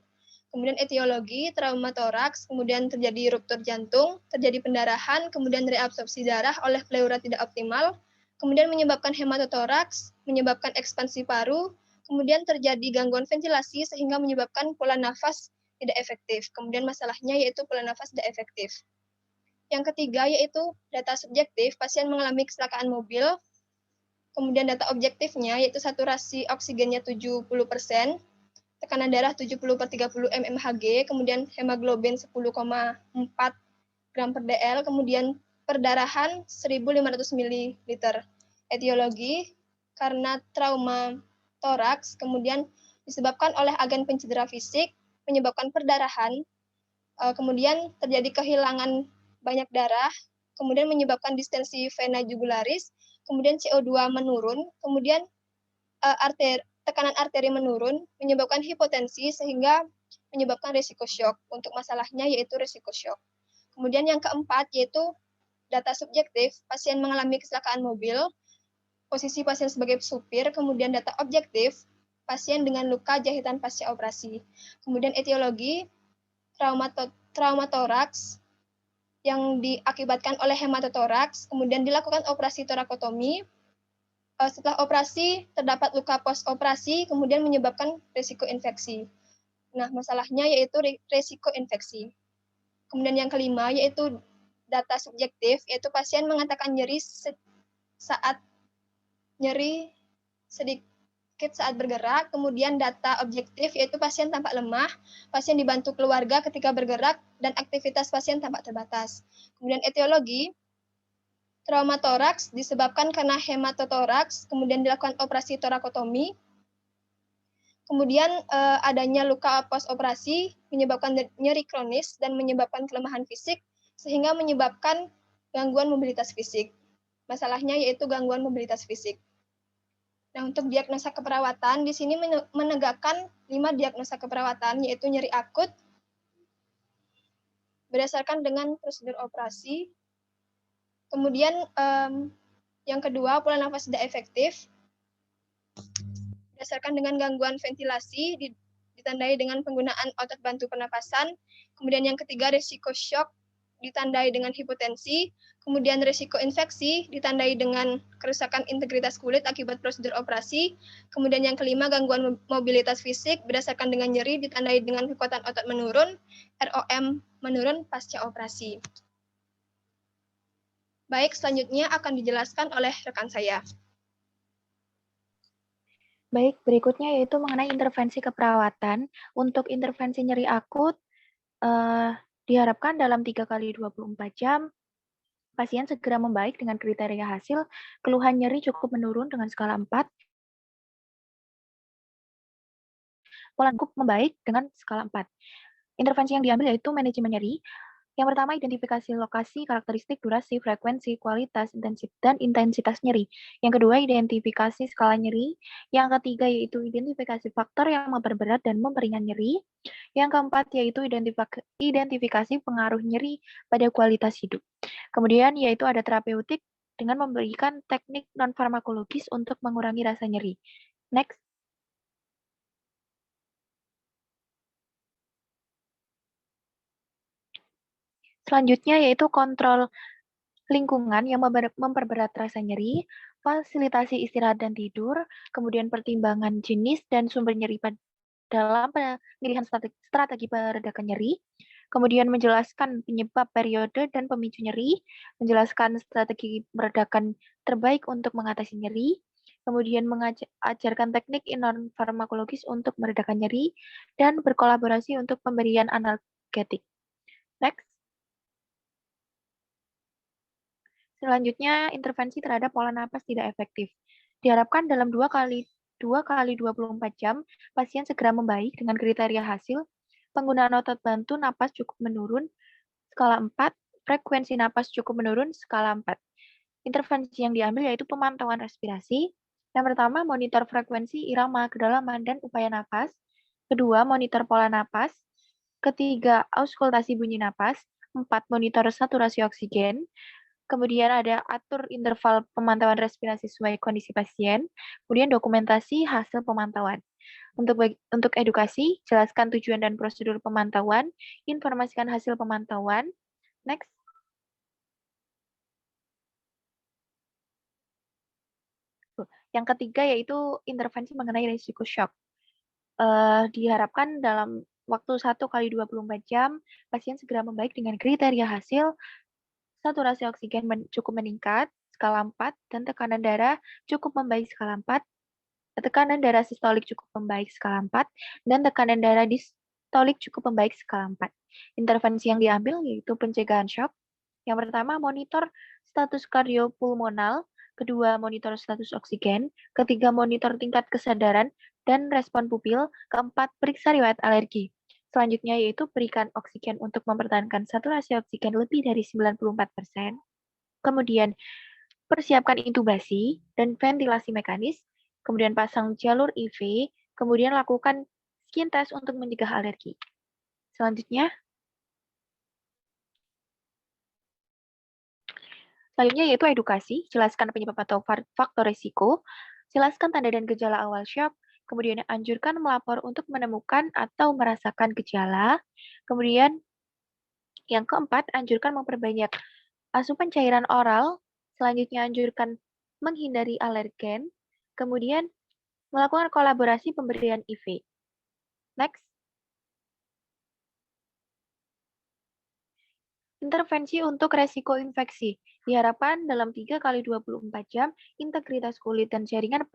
Kemudian etiologi, trauma toraks, kemudian terjadi ruptur jantung, terjadi pendarahan, kemudian reabsorpsi darah oleh pleura tidak optimal, kemudian menyebabkan hematotoraks, menyebabkan ekspansi paru, kemudian terjadi gangguan ventilasi sehingga menyebabkan pola nafas tidak efektif. Kemudian masalahnya yaitu pola nafas tidak efektif. Yang ketiga yaitu data subjektif, pasien mengalami kecelakaan mobil, kemudian data objektifnya yaitu saturasi oksigennya 70%, tekanan darah 70/30 mmHg, kemudian hemoglobin 10,4 gram per dl, kemudian perdarahan 1.500 ml. Etiologi, karena trauma toraks, kemudian disebabkan oleh agen pencedera fisik, menyebabkan perdarahan, kemudian terjadi kehilangan banyak darah, kemudian menyebabkan distensi vena jugularis, kemudian CO2 menurun, kemudian tekanan arteri menurun, menyebabkan hipotensi sehingga menyebabkan risiko shock. Untuk masalahnya yaitu risiko shock. Kemudian yang keempat yaitu data subjektif, pasien mengalami kecelakaan mobil, posisi pasien sebagai supir, kemudian data objektif, pasien dengan luka jahitan pasca operasi. Kemudian etiologi, trauma toraks yang diakibatkan oleh hematotoraks, kemudian dilakukan operasi torakotomi. Setelah operasi terdapat luka post-operasi, kemudian menyebabkan risiko infeksi. Nah, masalahnya yaitu risiko infeksi. Kemudian yang kelima yaitu data subjektif, yaitu pasien mengatakan nyeri sedikit saat bergerak. Kemudian data objektif yaitu pasien tampak lemah, pasien dibantu keluarga ketika bergerak, dan aktivitas pasien tampak terbatas. Kemudian etiologi, trauma toraks disebabkan karena hematotoraks, kemudian dilakukan operasi torakotomi. Kemudian adanya luka post-operasi menyebabkan nyeri kronis dan menyebabkan kelemahan fisik, sehingga menyebabkan gangguan mobilitas fisik. Masalahnya yaitu gangguan mobilitas fisik. Nah, untuk diagnosa keperawatan, di sini menegakkan 5 diagnosa keperawatan, yaitu nyeri akut, berdasarkan dengan prosedur operasi. Kemudian yang kedua, pola nafas tidak efektif, berdasarkan dengan gangguan ventilasi, ditandai dengan penggunaan otot bantu pernapasan. Kemudian yang ketiga, risiko shock, ditandai dengan hipotensi. Kemudian risiko infeksi, ditandai dengan kerusakan integritas kulit akibat prosedur operasi. Kemudian yang kelima, gangguan mobilitas fisik, berdasarkan dengan nyeri, ditandai dengan kekuatan otot menurun, ROM menurun pasca operasi. Baik, selanjutnya akan dijelaskan oleh rekan saya. Baik, berikutnya yaitu mengenai intervensi keperawatan. Untuk intervensi nyeri akut, diharapkan dalam 3 kali 24 jam, pasien segera membaik dengan kriteria hasil, keluhan nyeri cukup menurun dengan skala 4, pola cukup membaik dengan skala 4. Intervensi yang diambil yaitu manajemen nyeri. Yang pertama, identifikasi lokasi, karakteristik, durasi, frekuensi, kualitas, dan intensitas nyeri. Yang kedua, identifikasi skala nyeri. Yang ketiga, yaitu identifikasi faktor yang memperberat dan memperingan nyeri. Yang keempat, yaitu identifikasi pengaruh nyeri pada kualitas hidup. Kemudian, yaitu ada terapeutik dengan memberikan teknik non-farmakologis untuk mengurangi rasa nyeri. Next. Selanjutnya yaitu kontrol lingkungan yang memperberat rasa nyeri, fasilitasi istirahat dan tidur, kemudian pertimbangan jenis dan sumber nyeri dalam pemilihan strategi peredakan nyeri, kemudian menjelaskan penyebab, periode, dan pemicu nyeri, menjelaskan strategi meredakan terbaik untuk mengatasi nyeri, kemudian mengajarkan teknik non-farmakologis untuk meredakan nyeri, dan berkolaborasi untuk pemberian analgetik. Next. Selanjutnya, intervensi terhadap pola napas tidak efektif. Diharapkan dalam 2 kali 24 jam, pasien segera membaik dengan kriteria hasil, penggunaan otot bantu napas cukup menurun, skala 4, frekuensi napas cukup menurun, skala 4. Intervensi yang diambil yaitu pemantauan respirasi. Yang pertama, monitor frekuensi, irama, kedalaman, dan upaya napas. Kedua, monitor pola napas. Ketiga, auskultasi bunyi napas. 4, monitor saturasi oksigen. Kemudian ada atur interval pemantauan respirasi sesuai kondisi pasien. Kemudian dokumentasi hasil pemantauan. Untuk edukasi, jelaskan tujuan dan prosedur pemantauan, informasikan hasil pemantauan. Next. Yang ketiga yaitu intervensi mengenai risiko shock. Diharapkan dalam waktu 1 kali 24 jam, pasien segera membaik dengan kriteria hasil, saturasi oksigen cukup meningkat, skala 4, dan tekanan darah cukup membaik skala 4, tekanan darah sistolik cukup membaik skala 4, dan tekanan darah distolik cukup membaik skala 4. Intervensi yang diambil yaitu pencegahan shock. Yang pertama, monitor status kardiopulmonal, kedua, monitor status oksigen, ketiga, monitor tingkat kesadaran dan respon pupil, keempat, periksa riwayat alergi. Selanjutnya yaitu berikan oksigen untuk mempertahankan saturasi oksigen lebih dari 94%. Kemudian persiapkan intubasi dan ventilasi mekanis, kemudian pasang jalur IV, kemudian lakukan skin test untuk mencegah alergi. Selanjutnya yaitu edukasi, jelaskan penyebab atau faktor risiko, jelaskan tanda dan gejala awal shock, kemudian anjurkan melapor untuk menemukan atau merasakan gejala. Kemudian yang keempat, anjurkan memperbanyak asupan cairan oral. Selanjutnya anjurkan menghindari alergen. Kemudian melakukan kolaborasi pemberian IV. Next. Intervensi untuk resiko infeksi. Diharapkan dalam 3 kali 24 jam, integritas kulit dan jaringan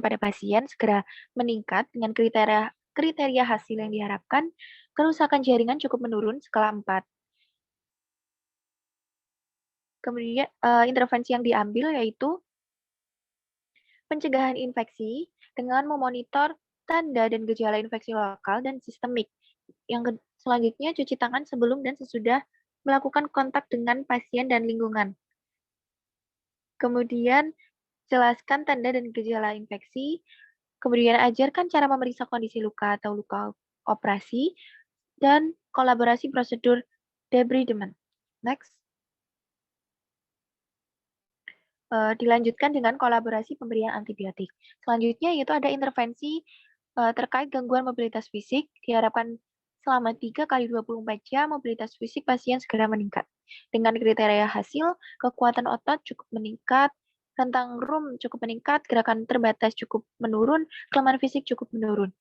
pada pasien segera meningkat dengan kriteria hasil yang diharapkan. Kerusakan jaringan cukup menurun skala 4. Kemudian intervensi yang diambil yaitu pencegahan infeksi dengan memonitor tanda dan gejala infeksi lokal dan sistemik. Selanjutnya, cuci tangan sebelum dan sesudah melakukan kontak dengan pasien dan lingkungan. Kemudian, jelaskan tanda dan gejala infeksi. Kemudian, ajarkan cara memeriksa kondisi luka atau luka operasi. Dan kolaborasi prosedur debridement. Next. Dilanjutkan dengan kolaborasi pemberian antibiotik. Selanjutnya yaitu ada intervensi terkait gangguan mobilitas fisik. Diharapkan selama 3 kali 24 jam mobilitas fisik pasien segera meningkat. Dengan kriteria hasil, kekuatan otot cukup meningkat, rentang rum cukup meningkat, gerakan terbatas cukup menurun, kelemahan fisik cukup menurun.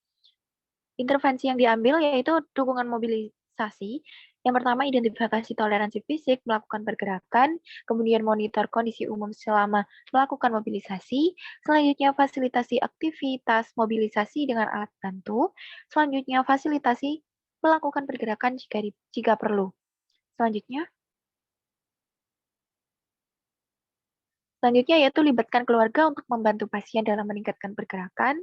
Intervensi yang diambil yaitu dukungan mobilisasi. Yang pertama, identifikasi toleransi fisik, melakukan pergerakan, kemudian monitor kondisi umum selama melakukan mobilisasi, selanjutnya fasilitasi aktivitas mobilisasi dengan alat bantu, selanjutnya fasilitasi melakukan pergerakan jika perlu. Selanjutnya yaitu libatkan keluarga untuk membantu pasien dalam meningkatkan pergerakan.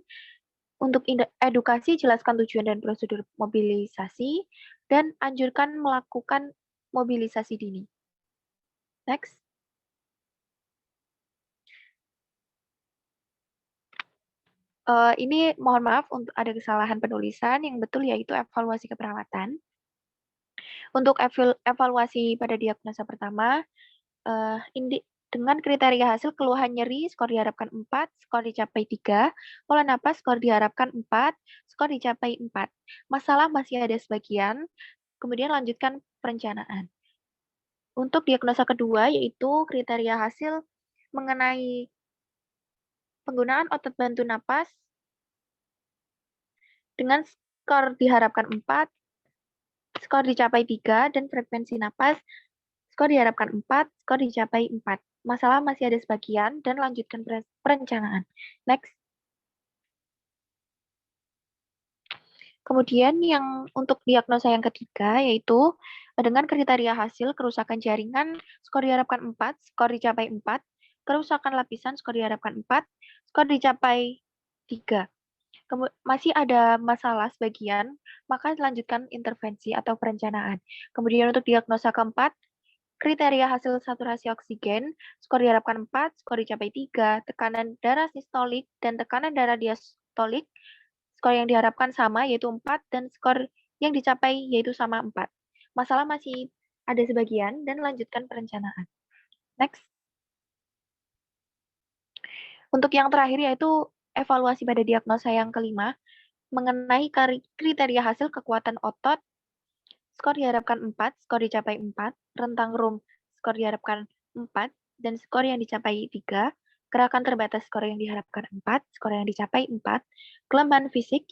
Untuk edukasi, jelaskan tujuan dan prosedur mobilisasi, dan anjurkan melakukan mobilisasi dini. Next. Ini mohon maaf untuk ada kesalahan penulisan, yang betul yaitu evaluasi keperawatan. Untuk evaluasi pada diagnosa pertama, dengan kriteria hasil keluhan nyeri, skor diharapkan 4, skor dicapai 3, pola napas, skor diharapkan 4, skor dicapai 4. Masalah masih ada sebagian, kemudian lanjutkan perencanaan. Untuk diagnosa kedua, yaitu kriteria hasil mengenai penggunaan otot bantu napas dengan skor diharapkan 4, skor dicapai 3, dan frekuensi napas, skor diharapkan 4, skor dicapai 4. Masalah masih ada sebagian, dan lanjutkan perencanaan. Next. Kemudian yang untuk diagnosa yang ketiga, yaitu dengan kriteria hasil kerusakan jaringan, skor diharapkan 4, skor dicapai 4, kerusakan lapisan, skor diharapkan 4, skor dicapai 3. Masih ada masalah sebagian, maka lanjutkan intervensi atau perencanaan. Kemudian untuk diagnosa keempat, kriteria hasil saturasi oksigen, skor diharapkan 4, skor dicapai 3, tekanan darah sistolik dan tekanan darah diastolik, skor yang diharapkan sama yaitu 4, dan skor yang dicapai yaitu sama 4. Masalah masih ada sebagian, dan lanjutkan perencanaan. Next. Untuk yang terakhir yaitu evaluasi pada diagnosa yang kelima, mengenai kriteria hasil kekuatan otot, skor diharapkan 4, skor dicapai 4, rentang rum skor diharapkan 4, dan skor yang dicapai 3, gerakan terbatas skor yang diharapkan 4, skor yang dicapai 4, kelemahan fisik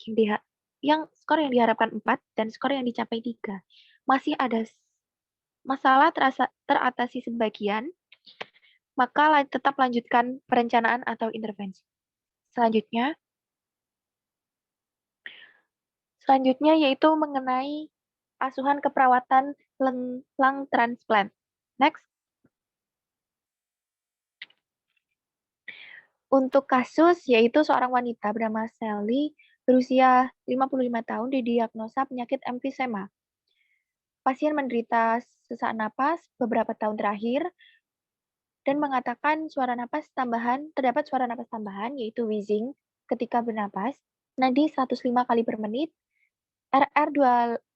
yang skor yang diharapkan 4, dan skor yang dicapai 3. Masih ada masalah teratasi sebagian, maka tetap lanjutkan perencanaan atau intervensi. Selanjutnya yaitu mengenai asuhan keperawatan lung transplant. Next. Untuk kasus yaitu seorang wanita bernama Sally berusia 55 tahun didiagnosa penyakit emfisema. Pasien menderita sesak napas beberapa tahun terakhir dan mengatakan terdapat suara napas tambahan yaitu wheezing ketika bernapas, nadi 105 kali per menit, RR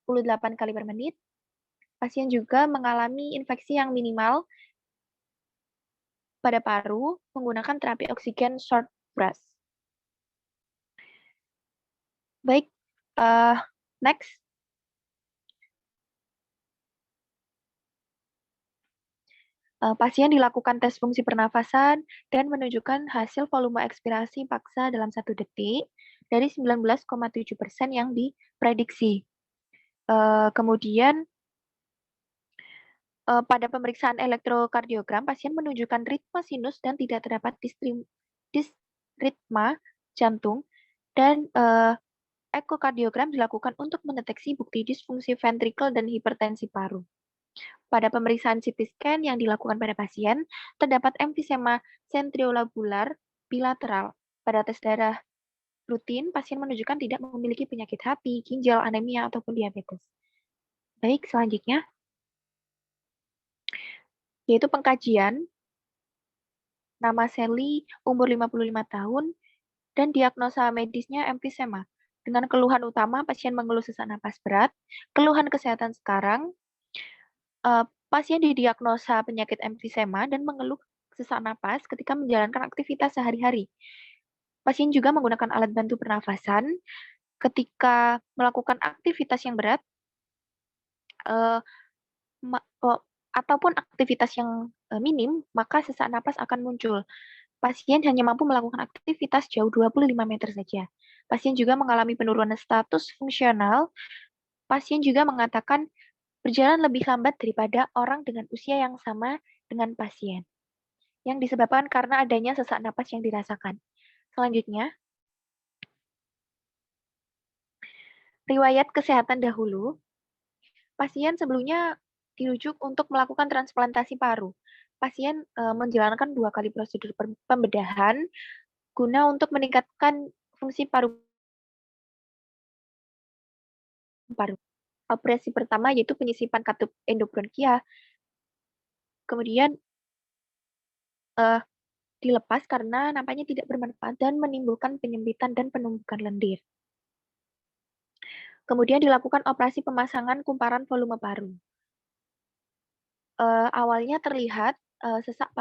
28 kali per menit. Pasien juga mengalami infeksi yang minimal pada paru menggunakan terapi oksigen short burst. Baik, next. Pasien dilakukan tes fungsi pernafasan dan menunjukkan hasil volume ekspirasi paksa dalam 1 detik dari 19,7% yang diprediksi. Kemudian pada pemeriksaan elektrokardiogram, pasien menunjukkan ritme sinus dan tidak terdapat disritma jantung, dan ekokardiogram dilakukan untuk mendeteksi bukti disfungsi ventrikel dan hipertensi paru. Pada pemeriksaan CT scan yang dilakukan pada pasien, terdapat emfisema sentriolobular bilateral. Pada tes darah rutin, pasien menunjukkan tidak memiliki penyakit hati, ginjal, anemia, ataupun diabetes. Baik, selanjutnya, yaitu pengkajian. Nama Sally, umur 55 tahun, dan diagnosa medisnya emfisema. Dengan keluhan utama, pasien mengeluh sesak napas berat. Keluhan kesehatan sekarang, pasien didiagnosa penyakit emfisema dan mengeluh sesak napas ketika menjalankan aktivitas sehari-hari. Pasien juga menggunakan alat bantu pernafasan ketika melakukan aktivitas yang berat ataupun aktivitas yang minim, maka sesak napas akan muncul. Pasien hanya mampu melakukan aktivitas jauh 25 meter saja. Pasien juga mengalami penurunan status fungsional. Pasien juga mengatakan berjalan lebih lambat daripada orang dengan usia yang sama dengan pasien, yang disebabkan karena adanya sesak napas yang dirasakan. Selanjutnya, riwayat kesehatan dahulu. Pasien sebelumnya dirujuk untuk melakukan transplantasi paru. Pasien menjalankan 2 kali prosedur pembedahan guna untuk meningkatkan fungsi paru. Operasi pertama yaitu penyisipan katup endobronkia, kemudian dilepas karena nampaknya tidak bermanfaat dan menimbulkan penyempitan dan penumbukan lendir. Kemudian dilakukan operasi pemasangan kumparan volume paru. Awalnya terlihat sesak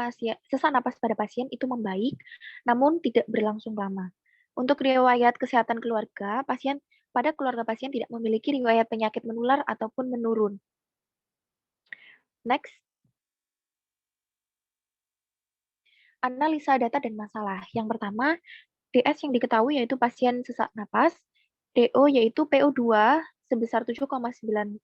napas pada pasien itu membaik, namun tidak berlangsung lama. Untuk riwayat kesehatan keluarga, pada keluarga pasien tidak memiliki riwayat penyakit menular ataupun menurun. Next. Analisa data dan masalah. Yang pertama, DS yang diketahui yaitu pasien sesak napas, DO yaitu PO2 sebesar 7,90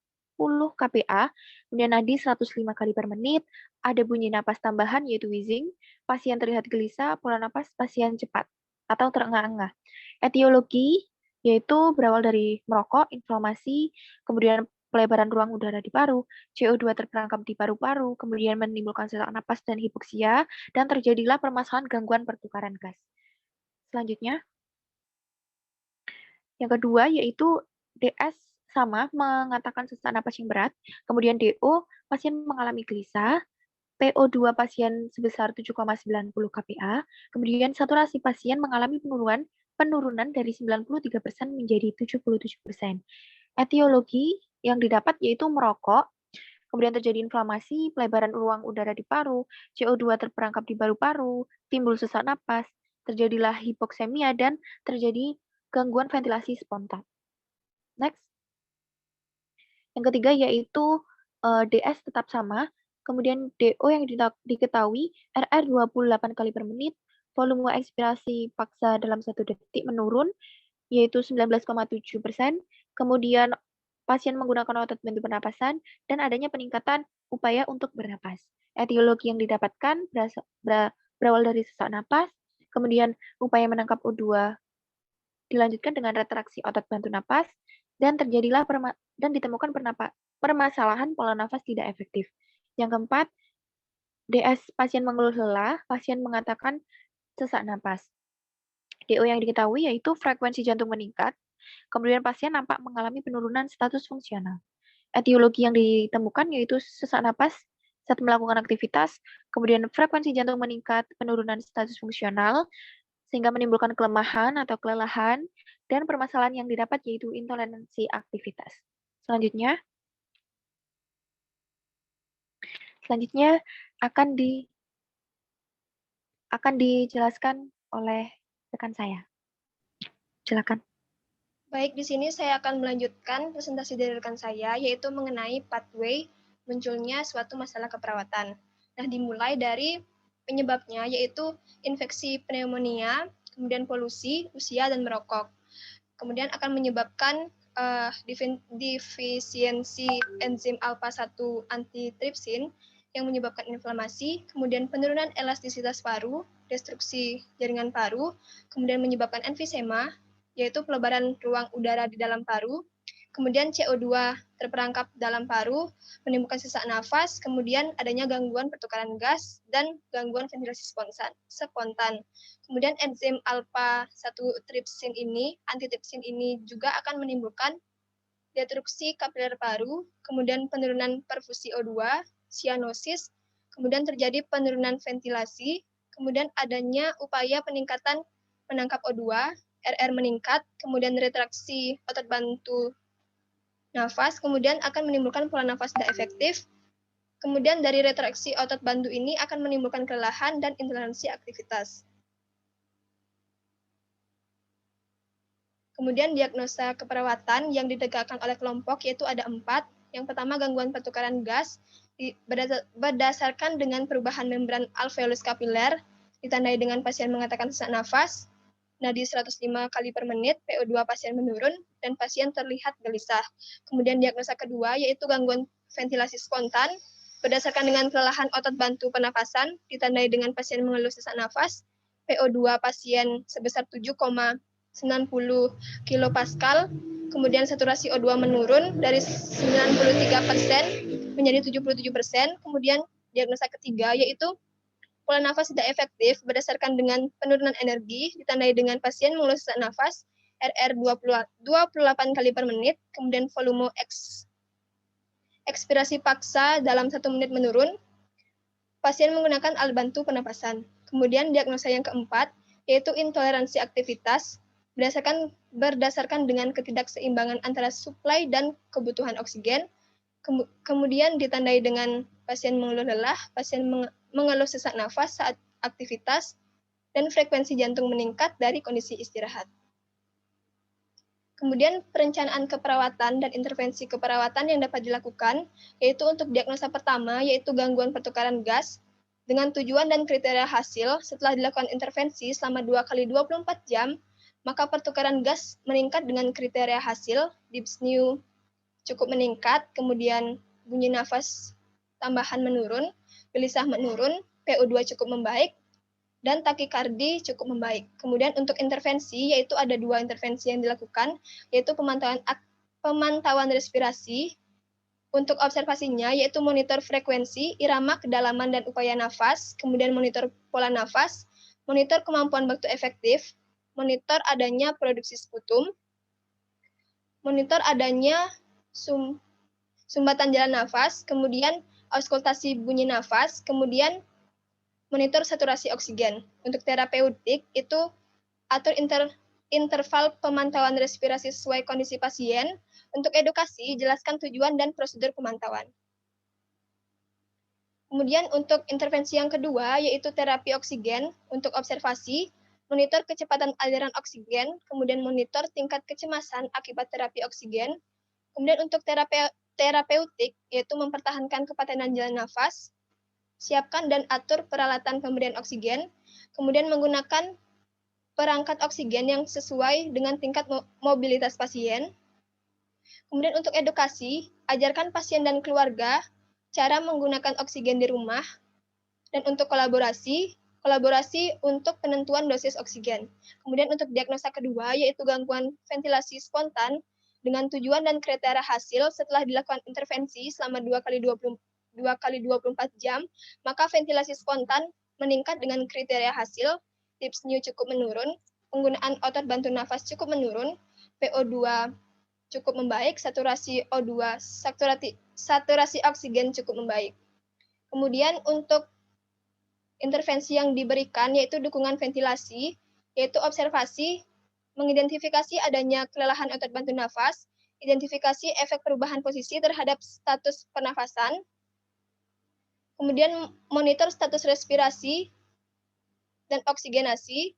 kPa, kemudian nadi 105 kali per menit, ada bunyi napas tambahan yaitu wheezing, pasien terlihat gelisah, pola napas pasien cepat atau terengah-engah. Etiologi yaitu berawal dari merokok, inflamasi, kemudian pelebaran ruang udara di paru, CO2 terperangkap di paru-paru, kemudian menimbulkan sesak napas dan hipoksia, dan terjadilah permasalahan gangguan pertukaran gas. Selanjutnya, yang kedua yaitu DS sama mengatakan sesak napas yang berat, kemudian DO pasien mengalami gelisah, PO2 pasien sebesar 7,90 kPa, kemudian saturasi pasien mengalami penurunan dari 93% menjadi 77%. Etiologi yang didapat yaitu merokok, kemudian terjadi inflamasi, pelebaran ruang udara di paru, CO2 terperangkap di paru-paru, timbul sesak napas, terjadilah hipoksemia, dan terjadi gangguan ventilasi spontan. Next. Yang ketiga yaitu DS tetap sama, kemudian DO yang diketahui RR 28 kali per menit, volume ekspirasi paksa dalam 1 detik menurun, yaitu 19,7%, kemudian pasien menggunakan otot bantu pernapasan, dan adanya peningkatan upaya untuk bernapas. Etiologi yang didapatkan berawal dari sesak napas, kemudian upaya menangkap O2 dilanjutkan dengan retraksi otot bantu napas, dan terjadilah dan ditemukan permasalahan pola nafas tidak efektif. Yang keempat, DS pasien mengeluh lelah, pasien mengatakan sesak napas. DO yang diketahui yaitu frekuensi jantung meningkat, kemudian pasien nampak mengalami penurunan status fungsional. Etiologi yang ditemukan yaitu sesak napas saat melakukan aktivitas, kemudian frekuensi jantung meningkat, penurunan status fungsional, sehingga menimbulkan kelemahan atau kelelahan, dan permasalahan yang didapat yaitu intoleransi aktivitas. Selanjutnya akan dijelaskan oleh rekan saya. Silakan. Baik, di sini saya akan melanjutkan presentasi dari rekan saya, yaitu mengenai pathway munculnya suatu masalah keperawatan. Nah, dimulai dari penyebabnya, yaitu infeksi pneumonia, kemudian polusi, usia, dan merokok. Kemudian akan menyebabkan defisiensi enzim alpha-1 antitripsin yang menyebabkan inflamasi, kemudian penurunan elastisitas paru, destruksi jaringan paru, kemudian menyebabkan emfisema, yaitu pelebaran ruang udara di dalam paru, kemudian CO2 terperangkap dalam paru, menimbulkan sesak nafas, kemudian adanya gangguan pertukaran gas, dan gangguan ventilasi spontan. Kemudian enzim alpha-1 antitrypsin ini juga akan menimbulkan destruksi kapiler paru, kemudian penurunan perfusi O2, sianosis, kemudian terjadi penurunan ventilasi, kemudian adanya upaya peningkatan menangkap O2, RR meningkat, kemudian retraksi otot bantu nafas, kemudian akan menimbulkan pola nafas tidak efektif. Kemudian dari retraksi otot bantu ini akan menimbulkan kelelahan dan intoleransi aktivitas. Kemudian diagnosa keperawatan yang ditegakkan oleh kelompok yaitu ada 4. Yang pertama gangguan pertukaran gas berdasarkan dengan perubahan membran alveolus kapiler, ditandai dengan pasien mengatakan sesak nafas, nadi 105 kali per menit, PO2 pasien menurun, dan pasien terlihat gelisah. Kemudian diagnosa kedua yaitu gangguan ventilasi spontan, berdasarkan dengan kelelahan otot bantu pernafasan, ditandai dengan pasien mengeluh sesak nafas, PO2 pasien sebesar 7,90 kilopascal, kemudian saturasi O2 menurun dari 93% menjadi 77%, kemudian diagnosa ketiga yaitu pola nafas tidak efektif berdasarkan dengan penurunan energi, ditandai dengan pasien mengeluh sesak nafas, RR 28 kali per menit, kemudian volume ekspirasi paksa dalam 1 menit menurun, pasien menggunakan alat bantu pernapasan. Kemudian diagnosa yang keempat, yaitu intoleransi aktivitas, berdasarkan dengan ketidakseimbangan antara suplai dan kebutuhan oksigen, kemudian ditandai dengan pasien mengeluh lelah, pasien mengeluh sesak nafas saat aktivitas, dan frekuensi jantung meningkat dari kondisi istirahat. Kemudian perencanaan keperawatan dan intervensi keperawatan yang dapat dilakukan, yaitu untuk diagnosa pertama, yaitu gangguan pertukaran gas, dengan tujuan dan kriteria hasil setelah dilakukan intervensi selama 2 kali 24 jam, maka pertukaran gas meningkat dengan kriteria hasil, dyspnea cukup meningkat, kemudian bunyi nafas tambahan menurun, gelisah menurun, PO2 cukup membaik, dan takikardi cukup membaik. Kemudian untuk intervensi, yaitu ada 2 intervensi yang dilakukan, yaitu pemantauan respirasi. Untuk observasinya, yaitu monitor frekuensi, irama, kedalaman, dan upaya nafas, kemudian monitor pola nafas, monitor kemampuan baku efektif, monitor adanya produksi sputum, monitor adanya sumbatan jalan nafas, kemudian auskultasi bunyi nafas, kemudian monitor saturasi oksigen. Untuk terapeutik itu atur interval pemantauan respirasi sesuai kondisi pasien. Untuk edukasi, jelaskan tujuan dan prosedur pemantauan. Kemudian untuk intervensi yang kedua, yaitu terapi oksigen. Untuk observasi, monitor kecepatan aliran oksigen, kemudian monitor tingkat kecemasan akibat terapi oksigen. Kemudian untuk terapeutik, yaitu mempertahankan kepatenan jalan nafas, siapkan dan atur peralatan pemberian oksigen, kemudian menggunakan perangkat oksigen yang sesuai dengan tingkat mobilitas pasien. Kemudian untuk edukasi, ajarkan pasien dan keluarga cara menggunakan oksigen di rumah, dan untuk kolaborasi untuk penentuan dosis oksigen. Kemudian untuk diagnosa kedua, yaitu gangguan ventilasi spontan, dengan tujuan dan kriteria hasil setelah dilakukan intervensi selama 2 kali 24 jam, maka ventilasi spontan meningkat dengan kriteria hasil, dyspnea cukup menurun, penggunaan otot bantu nafas cukup menurun, PO2 cukup membaik, saturasi O2, saturasi oksigen cukup membaik. Kemudian untuk intervensi yang diberikan yaitu dukungan ventilasi, yaitu observasi, mengidentifikasi adanya kelelahan otot bantu nafas, identifikasi efek perubahan posisi terhadap status pernafasan, kemudian monitor status respirasi dan oksigenasi,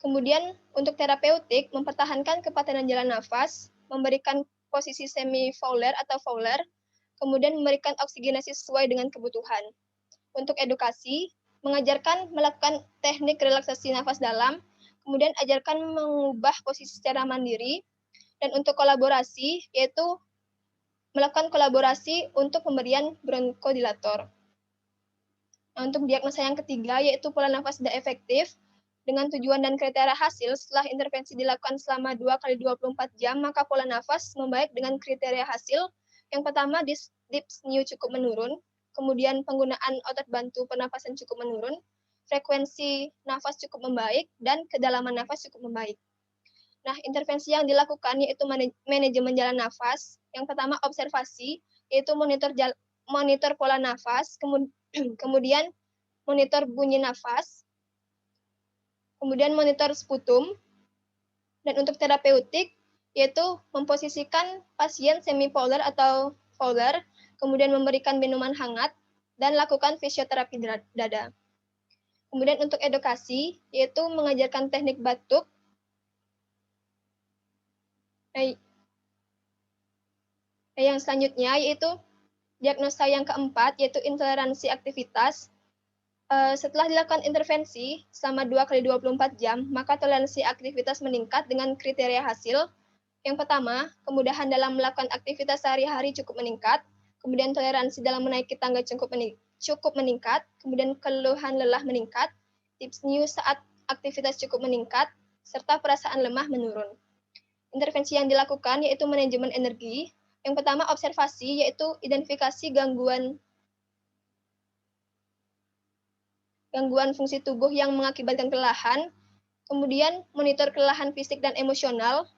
kemudian untuk terapeutik, mempertahankan kepatenan jalan nafas, memberikan posisi semi-Fowler atau Fowler, kemudian memberikan oksigenasi sesuai dengan kebutuhan. Untuk edukasi, mengajarkan melakukan teknik relaksasi nafas dalam, kemudian ajarkan mengubah posisi secara mandiri, dan untuk kolaborasi, yaitu melakukan kolaborasi untuk pemberian bronkodilator. Nah, untuk diagnosa yang ketiga, yaitu pola nafas tidak efektif, Dengan tujuan dan kriteria hasil, setelah intervensi dilakukan selama 2 kali 24 jam, maka pola nafas membaik dengan kriteria hasil. Yang pertama, dyspnea cukup menurun, kemudian penggunaan otot bantu pernafasan cukup menurun, frekuensi nafas cukup membaik, dan kedalaman nafas cukup membaik. Nah, intervensi yang dilakukan yaitu manajemen jalan nafas. Yang pertama, observasi, yaitu monitor pola nafas, kemudian monitor bunyi nafas, kemudian monitor sputum, dan untuk terapeutik, yaitu memposisikan pasien semipolar atau polar, kemudian memberikan minuman hangat, dan lakukan fisioterapi dada. Kemudian untuk edukasi, yaitu mengajarkan teknik batuk, yang selanjutnya yaitu diagnosa yang keempat, yaitu intoleransi aktivitas. Setelah dilakukan intervensi selama 2 kali 24 jam, maka toleransi aktivitas meningkat dengan kriteria hasil. Yang pertama, kemudahan dalam melakukan aktivitas sehari-hari cukup meningkat, kemudian toleransi dalam menaiki tangga cukup meningkat, kemudian keluhan lelah meningkat, dyspnea saat aktivitas cukup meningkat, serta perasaan lemah menurun. Intervensi yang dilakukan yaitu manajemen energi. Yang pertama, observasi, yaitu identifikasi gangguan fungsi tubuh yang mengakibatkan kelelahan, kemudian monitor kelelahan fisik dan emosional,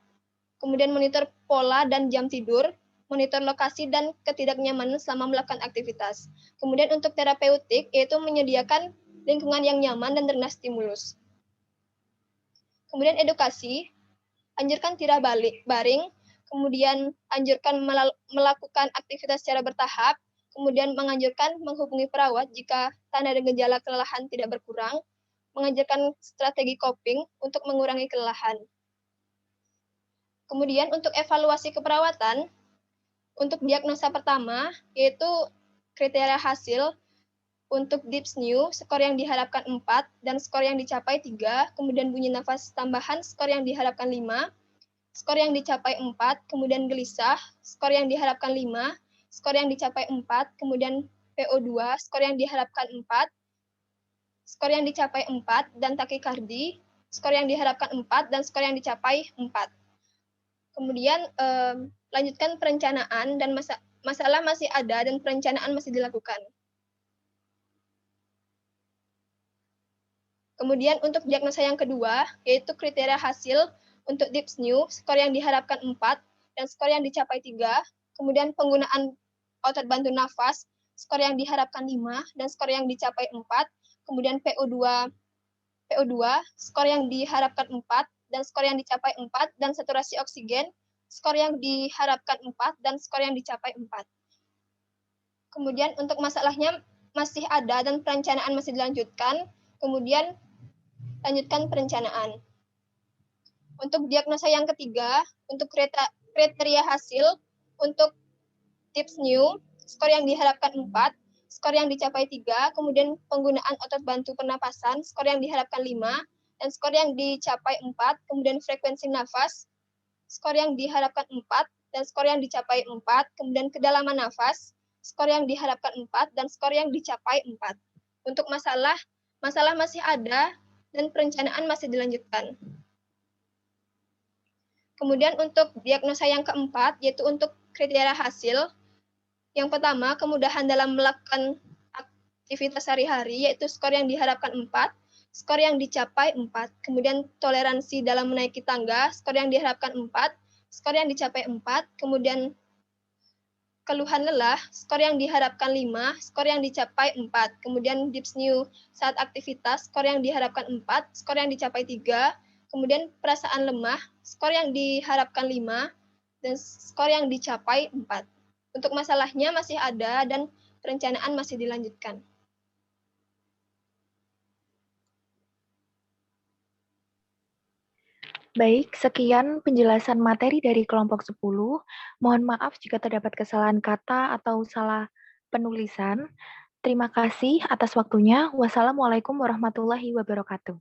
kemudian monitor pola dan jam tidur, monitor lokasi dan ketidaknyamanan selama melakukan aktivitas. Kemudian untuk terapeutik, yaitu menyediakan lingkungan yang nyaman dan rendah stimulus. Kemudian edukasi, anjurkan tidak baring, kemudian anjurkan melakukan aktivitas secara bertahap, kemudian menganjurkan menghubungi perawat jika tanda dan gejala kelelahan tidak berkurang, mengajarkan strategi coping untuk mengurangi kelelahan. Kemudian untuk evaluasi keperawatan, untuk diagnosa pertama, yaitu kriteria hasil, untuk dyspnea, skor yang diharapkan 4, dan skor yang dicapai 3, kemudian bunyi nafas tambahan, skor yang diharapkan 5, skor yang dicapai 4, kemudian gelisah, skor yang diharapkan 5, skor yang dicapai 4, kemudian PO2, skor yang diharapkan 4, skor yang dicapai 4, dan takikardi, skor yang diharapkan 4, dan skor yang dicapai 4. Kemudian lanjutkan perencanaan, dan masalah masih ada, dan perencanaan masih dilakukan. Kemudian untuk diagnosa yang kedua, yaitu kriteria hasil untuk dyspnea, skor yang diharapkan 4, dan skor yang dicapai 3, kemudian penggunaan otot bantu nafas, skor yang diharapkan 5, dan skor yang dicapai 4, kemudian PO2, skor yang diharapkan 4, dan skor yang dicapai 4, dan saturasi oksigen, skor yang diharapkan 4, dan skor yang dicapai 4. Kemudian untuk masalahnya masih ada dan perencanaan masih dilanjutkan, kemudian lanjutkan perencanaan. Untuk diagnosa yang ketiga, untuk kriteria hasil, untuk dyspnea, skor yang diharapkan 4, skor yang dicapai 3, kemudian penggunaan otot bantu pernapasan, skor yang diharapkan 5, dan skor yang dicapai 4, kemudian frekuensi nafas, skor yang diharapkan 4, dan skor yang dicapai 4, kemudian kedalaman nafas, skor yang diharapkan 4, dan skor yang dicapai 4. Untuk masalah masih ada, dan perencanaan masih dilanjutkan. Kemudian untuk diagnosa yang keempat, yaitu untuk kriteria hasil. Yang pertama, kemudahan dalam melakukan aktivitas sehari-hari, yaitu skor yang diharapkan 4, skor yang dicapai 4. Kemudian toleransi dalam menaiki tangga, skor yang diharapkan 4, skor yang dicapai 4. Kemudian keluhan lelah, skor yang diharapkan 5, skor yang dicapai 4. Kemudian dyspnea saat aktivitas, skor yang diharapkan 4, skor yang dicapai 3. Kemudian perasaan lemah, skor yang diharapkan 5, dan skor yang dicapai 4. Untuk masalahnya masih ada dan perencanaan masih dilanjutkan. Baik, sekian penjelasan materi dari kelompok 10. Mohon maaf jika terdapat kesalahan kata atau salah penulisan. Terima kasih atas waktunya. Wassalamualaikum warahmatullahi wabarakatuh.